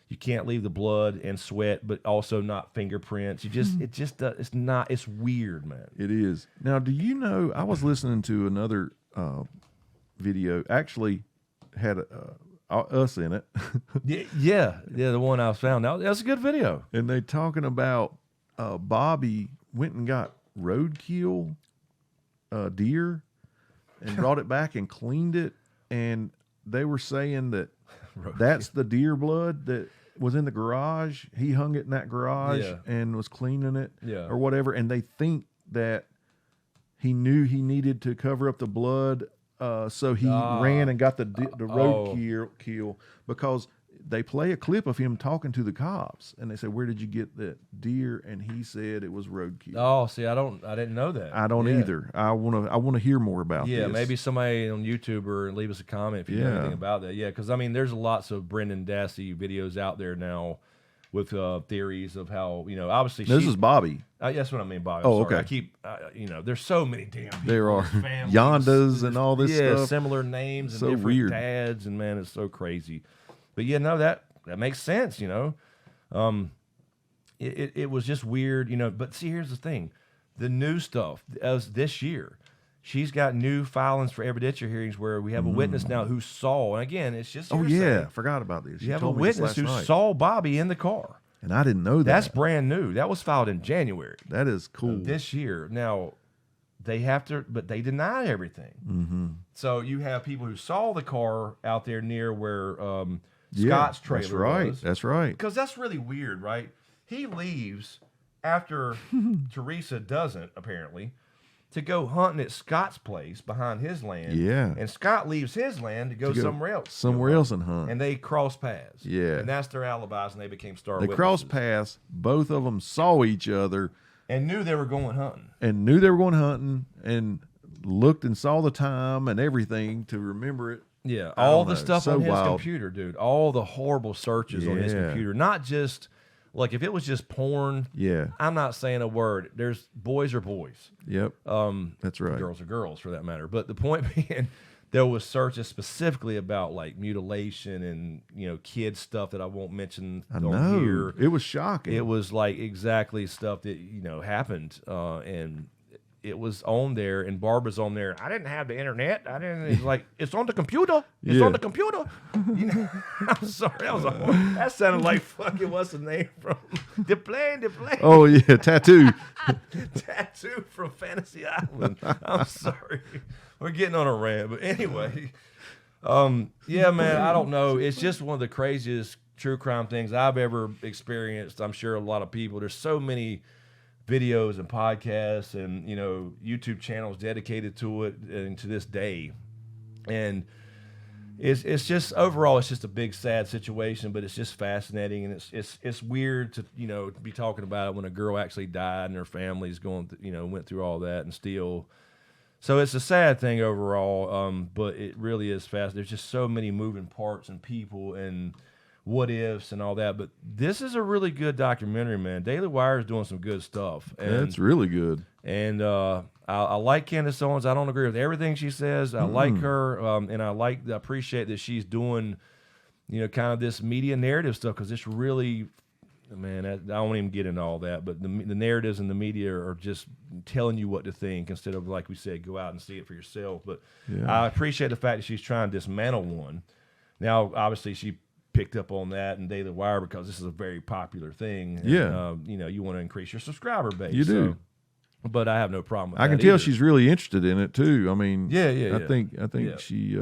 You can't leave the blood and sweat, but also not fingerprints. It's weird, man. It is. Now, do you know, I was listening to another video, actually had us in it. Yeah, the one I found. That's a good video. And they talking about Bobby went and got roadkill deer and brought it back and cleaned it. And they were saying that that's the deer blood that was in the garage. He hung it in that garage and was cleaning it or whatever. And they think that he knew he needed to cover up the blood. So he ran and got the roadkill because they play a clip of him talking to the cops, and they said, "Where did you get that deer?" And he said it was roadkill. Oh, see, I didn't know that. I don't either. I want to hear more about this. Yeah, maybe somebody on YouTube or leave us a comment if you know anything about that. Yeah, because I mean, there's lots of Brendan Dassey videos out there now with theories of how, you know, obviously this is Bobby. That's what I mean, Bobby. Okay. I keep, you know, there's so many damn people. There are families, Yondas and all this stuff. Similar names and So different weird. dads, and man, it's so crazy. But yeah, no, that makes sense, you know. It was just weird, you know. But see, here's the thing: the new stuff as this year, she's got new filings for evidentiary hearings where we have a witness now who saw. And again, it's just hearsay. Forgot about this. You have a witness who saw Bobby in the car. And I didn't know that. That's brand new. That was filed in January. That is cool. This year. Now, they have to, but they deny everything. Mm-hmm. So you have people who saw the car out there near where Scott's trailer was. That's right. Because that's really weird, right? He leaves after Teresa doesn't, apparently, to go hunting at Scott's place behind his land. Yeah. And Scott leaves his land to go somewhere else. Somewhere else and hunt. And they cross paths. Yeah. And that's their alibis, and they became star They witnesses. crossed paths. Both of them saw each other. And knew they were going hunting. And looked and saw the time and everything to remember it. Yeah. All the stuff So on his wild. computer, dude. All the horrible searches on his Yeah. computer. Not just, like, if it was just porn, Yeah. I'm not saying a word. There's boys are boys. Yep. That's right. Girls are girls, for that matter. But the point being, there was searches specifically about, like, mutilation and, you know, kid stuff that I won't mention I on know. here. It was shocking. It was, like, exactly stuff that, you know, happened. And it was on there, and Barbara's on there. I didn't have the internet. It's like, it's on the computer. It's on the computer. You know, I'm sorry. That sounded like fucking, what's the name from? The plane. Oh, yeah. Tattoo. Tattoo from Fantasy Island. I'm sorry. We're getting on a rant. But anyway, yeah, man, I don't know. It's just one of the craziest true crime things I've ever experienced. I'm sure a lot of people. There's so many videos and podcasts and, you know, YouTube channels dedicated to it, and to this day. And it's just, overall, it's just a big sad situation, but it's just fascinating, and it's weird to, you know, be talking about it when a girl actually died and her family's going through, you know, went through all that, and still. So it's a sad thing overall, but it really is fast. There's just so many moving parts and people, and what ifs and all that. But this is a really good documentary, man. Daily Wire is doing some good stuff. And, That's really good. And I like Candace Owens. I don't agree with everything she says. I like her, and I appreciate that she's doing, kind of this media narrative stuff, because it's really, man, I won't even get into all that, but the narratives in the media are just telling you what to think instead of, like we said, go out and see it for yourself. But I appreciate the fact that she's trying to dismantle one. Now, obviously, she picked up on that in Daily Wire because this is a very popular thing. And, you want to increase your subscriber base. You do. But I have no problem with that. I can tell either. she's really interested in it too. I mean, I think she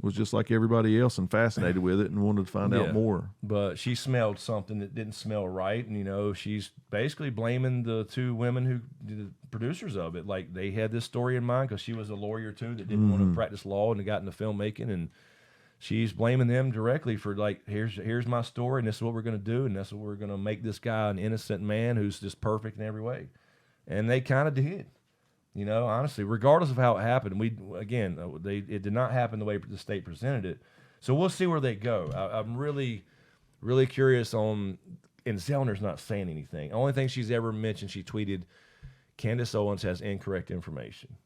was just like everybody else and fascinated with it and wanted to find out more. But she smelled something that didn't smell right, and she's basically blaming the two women who the producers of it. Like, they had this story in mind because she was a lawyer too that didn't want to practice law and got into filmmaking, and she's blaming them directly for, like, here's my story, and this is what we're going to do, and that's what we're going to make this guy an innocent man who's just perfect in every way. And they kind of did, honestly, regardless of how it happened. It did not happen the way the state presented it. So we'll see where they go. I'm really, really curious on, and Zellner's not saying anything. The only thing she's ever mentioned, she tweeted, Candace Owens has incorrect information.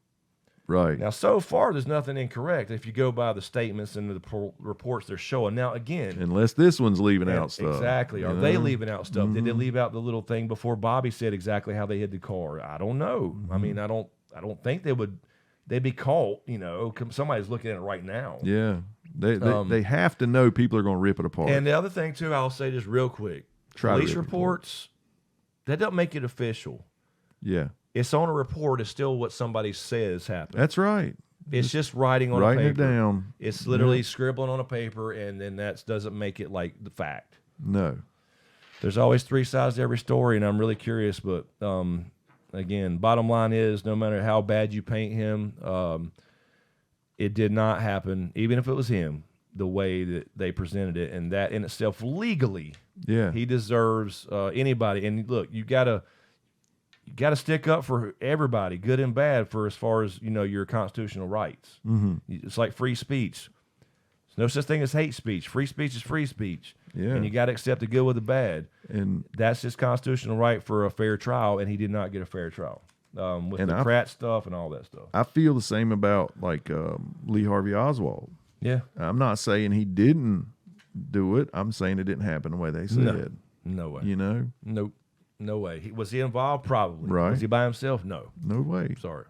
Right. Now, so far, there's nothing incorrect if you go by the statements and the reports they're showing. Now, again, unless this one's leaving out stuff. Exactly. Are they leaving out stuff? Did they leave out the little thing before Bobby said exactly how they hid the car? I don't know. I mean, I don't think they'd be caught. Somebody's looking at it right now. Yeah. They have to know people are going to rip it apart. And the other thing too, I'll say just real quick: police reports, that doesn't make it official. Yeah. It's on a report. It's still what somebody says happened. That's right. It's just writing on a paper. Writing it down. It's literally scribbling on a paper, and then that doesn't make it like the fact. No. There's always three sides to every story, and I'm really curious. But again, bottom line is, no matter how bad you paint him, it did not happen, even if it was him, the way that they presented it. And that in itself, legally, he deserves anybody. And look, you gotta stick up for everybody, good and bad, for as far as your constitutional rights. It's like free speech. There's no such thing as hate speech. Free speech is free speech. And you got to accept the good with the bad. And that's his constitutional right for a fair trial, and he did not get a fair trial with the Pratt stuff and all that stuff. I feel the same about like Lee Harvey Oswald. Yeah, I'm not saying he didn't do it. I'm saying it didn't happen the way they said. No way. Nope. No way. Was he involved? Probably. Right. Was he by himself? No. No way. Sorry.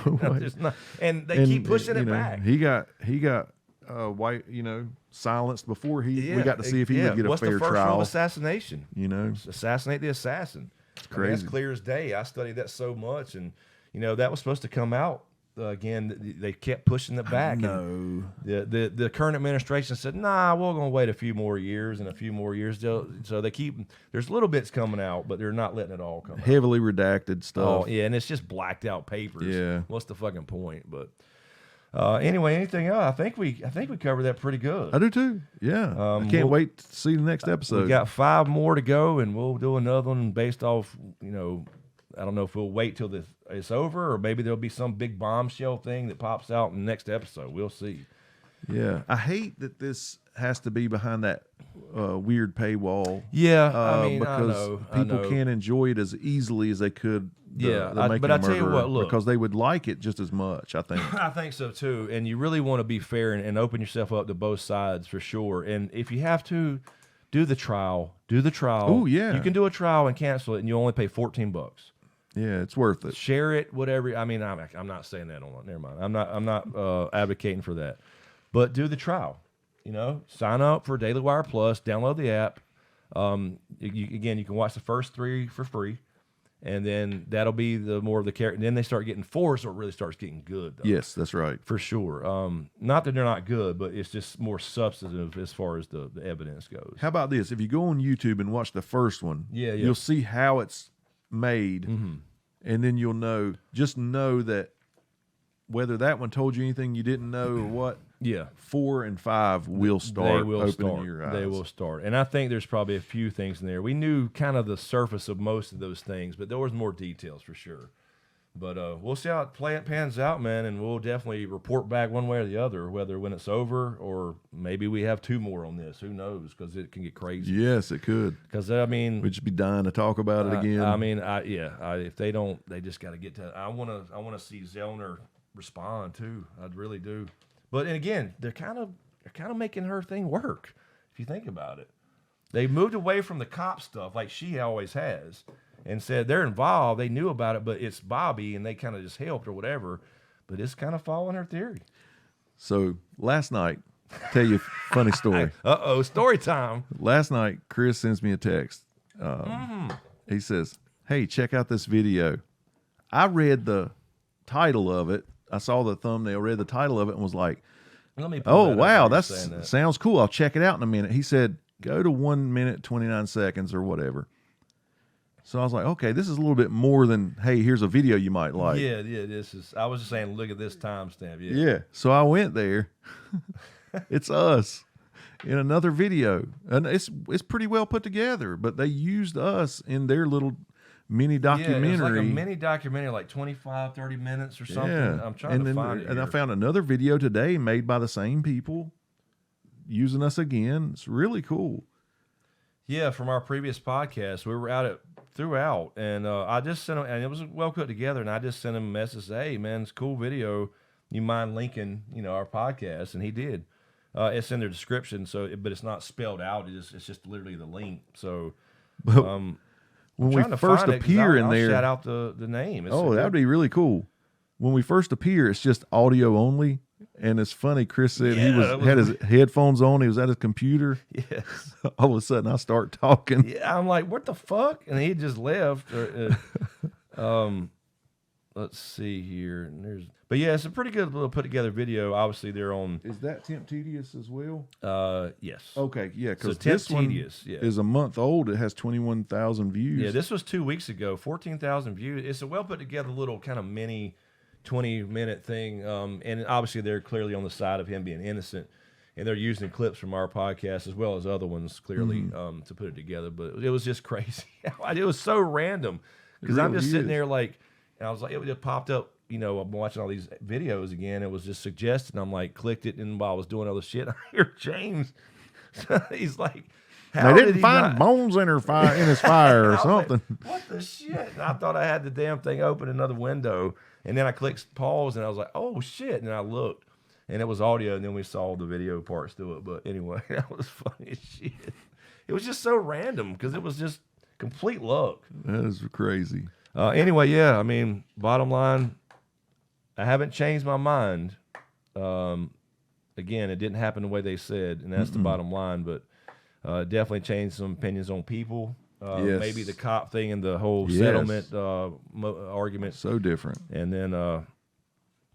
No way. Not. And they keep pushing it back. He got white, silenced before we got to see if he would get a What's fair the first trial. rule of assassination? Assassinate the assassin. It's crazy. That's clear as day. I studied that so much, and that was supposed to come out. Again, they kept pushing it back. No. The current administration said, "Nah, we're going to wait a few more years and a few more years." So they keep. There's little bits coming out, but they're not letting it all come out. Heavily redacted stuff. Oh yeah, and it's just blacked out papers. Yeah. What's the fucking point? But anyway, anything else? I think we covered that pretty good. I do too. Yeah. I can't wait to see the next episode. We got 5 more to go, and we'll do another one based off. I don't know if we'll wait till it's over, or maybe there'll be some big bombshell thing that pops out in the next episode. We'll see. Yeah, I hate that this has to be behind that weird paywall. Yeah, because people can't enjoy it as easily as they could. But I tell you what, look, because they would like it just as much. I think. I think so too, and you really want to be fair and open yourself up to both sides for sure. And if you have to do the trial, do the trial. Oh yeah, you can do a trial and cancel it, and you only pay $14. Yeah, it's worth it. Share it, whatever. I mean, I'm not saying that on. Never mind. I'm not advocating for that. But do the trial. Sign up for Daily Wire Plus. Download the app. You can watch the first 3 for free, and then that'll be the more of the character. Then they start getting 4, so it really starts getting good. Though. Yes, that's right for sure. Not that they're not good, but it's just more substantive as far as the evidence goes. How about this? If you go on YouTube and watch the first one, you'll see how it's made, and then you'll know. Just know that whether that one told you anything you didn't know or what. 4 and 5 will start opening your eyes. They will start. And I think there's probably a few things in there. We knew kind of the surface of most of those things, but there was more details for sure. But we'll see how it pans out, man, and we'll definitely report back one way or the other, whether when it's over or maybe we have 2 more on this. Who knows? Because it can get crazy. Yes, it could. Because I mean, we'd just be dying to talk about it again. I mean, if they don't, they just got to get to. I want to see Zellner respond too. I really do. But and again, they're kind of making her thing work. If you think about it, they moved away from the cop stuff like she always has. And said they're involved, they knew about it, but it's Bobby, and they kind of just helped or whatever. But it's kind of following her theory. So last night, tell you a funny story. Story time. Last night, Chris sends me a text. He says, "Hey, check out this video." I read the title of it. I saw the thumbnail, read the title of it, and was like, "Oh wow, that sounds cool. I'll check it out in a minute." He said, "Go to 1 minute 29 seconds or whatever." So I was like, okay, this is a little bit more than, hey, here's a video you might like. Yeah, this is. I was just saying, look at this timestamp. Yeah. So I went there. It's us in another video, and it's pretty well put together. But they used us in their little mini documentary. Yeah, it's like a mini documentary, like 25, 30 minutes or something. Yeah. I'm trying to find it. And here. I found another video today made by the same people, using us again. It's really cool. Yeah, from our previous podcast, we were out at throughout, and I just sent him, and it was well put together, and I just sent him a message, hey man, it's a cool video, you mind linking our podcast? And he did. It's in their description, but it's not spelled out, it's just literally the link. So when we first appear in there, I'll shout out the name. That would be really cool. When we first appear, it's just audio only. And it's funny, Chris said had his headphones on. He was at his computer. Yes. All of a sudden, I start talking. Yeah, I'm like, what the fuck? And he just left. Let's see here. But yeah, it's a pretty good little put together video. Obviously, they're on. Is that Temp Tedious as well? Yes. Okay, yeah, because so this one is a month old. It has 21,000 views. Yeah, this was 2 weeks ago. 14,000 views. It's a well put together little kind of mini 20-minute thing, and obviously they're clearly on the side of him being innocent, and they're using clips from our podcast as well as other ones clearly to put it together. But it was just crazy. It was so random because I'm just sitting there like, and I was like, it just popped up. I'm watching all these videos again. It was just suggested. I'm like, clicked it, and while I was doing other shit, I hear James. He's like, they didn't find bones in his fire or something. Like, what the shit? And I thought I had the damn thing open another window. And then I clicked pause, and I was like, oh, shit. And I looked, and it was audio, and then we saw the video parts to it. But anyway, that was funny as shit. It was just so random because it was just complete luck. That is crazy. Anyway, yeah, I mean, bottom line, I haven't changed my mind. Again, it didn't happen the way they said, and that's the bottom line. But definitely changed some opinions on people. Yes. Maybe the cop thing and the whole settlement argument. So different. And then,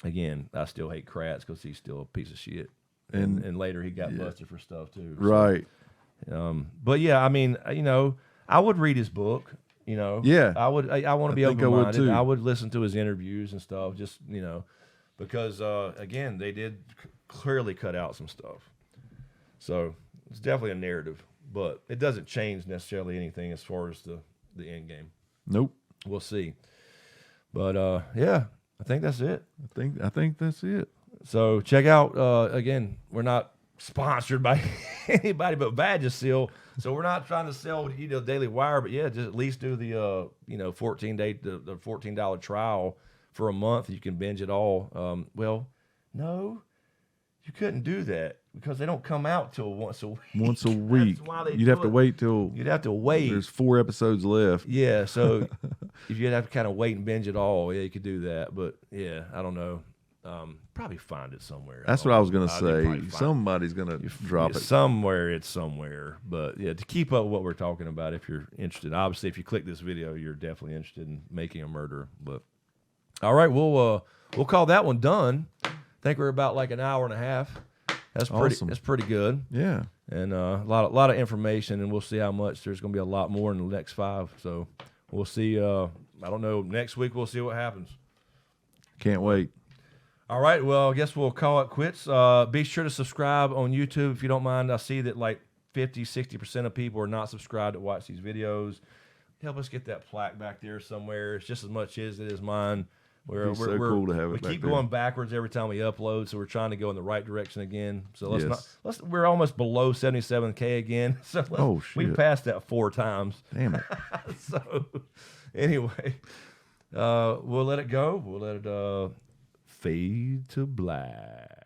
again, I still hate Kratz because he's still a piece of shit. And later he got busted for stuff too. Right. So, but yeah, I mean, I would read his book. Yeah. I would. I want to be open-minded. I would listen to his interviews and stuff. Just because again, they did clearly cut out some stuff. So it's definitely a narrative. But it doesn't change necessarily anything as far as the end game. Nope. We'll see. But yeah, I think that's it. I think that's it. So check out again. We're not sponsored by anybody but Vagisil, so we're not trying to sell Daily Wire. But yeah, just at least do the the $14 trial for a month. You can binge it all. Well, no, you couldn't do that. Because they don't come out till once a week. Once a week. You'd have to wait till. You'd have to wait. There's 4 episodes left. Yeah, so if you'd have to kind of wait and binge it all, yeah, you could do that. But yeah, I don't know. Probably find it somewhere. That's what I was gonna say. Somebody's gonna drop it somewhere. It's somewhere. But yeah, to keep up with what we're talking about, if you're interested, obviously, if you click this video, you're definitely interested in making a murder. But all right, we'll call that one done. I think we're about like an hour and a half. That's pretty. Awesome. That's pretty good. Yeah, and a lot of information, and we'll see how much. There's going to be a lot more in the next 5. So we'll see. I don't know. Next week we'll see what happens. Can't wait. All right. Well, I guess we'll call it quits. Be sure to subscribe on YouTube if you don't mind. I see that like 50-60% of people are not subscribed to watch these videos. Help us get that plaque back there somewhere. It's just as much as it is mine. It's so cool to have it We back keep there. going backwards every time we upload, so we're trying to go in the right direction again. So let's Yes. not. We're almost below 77K again. So we shit. passed that 4 times. Damn it. So anyway, we'll let it go. We'll let it fade to black.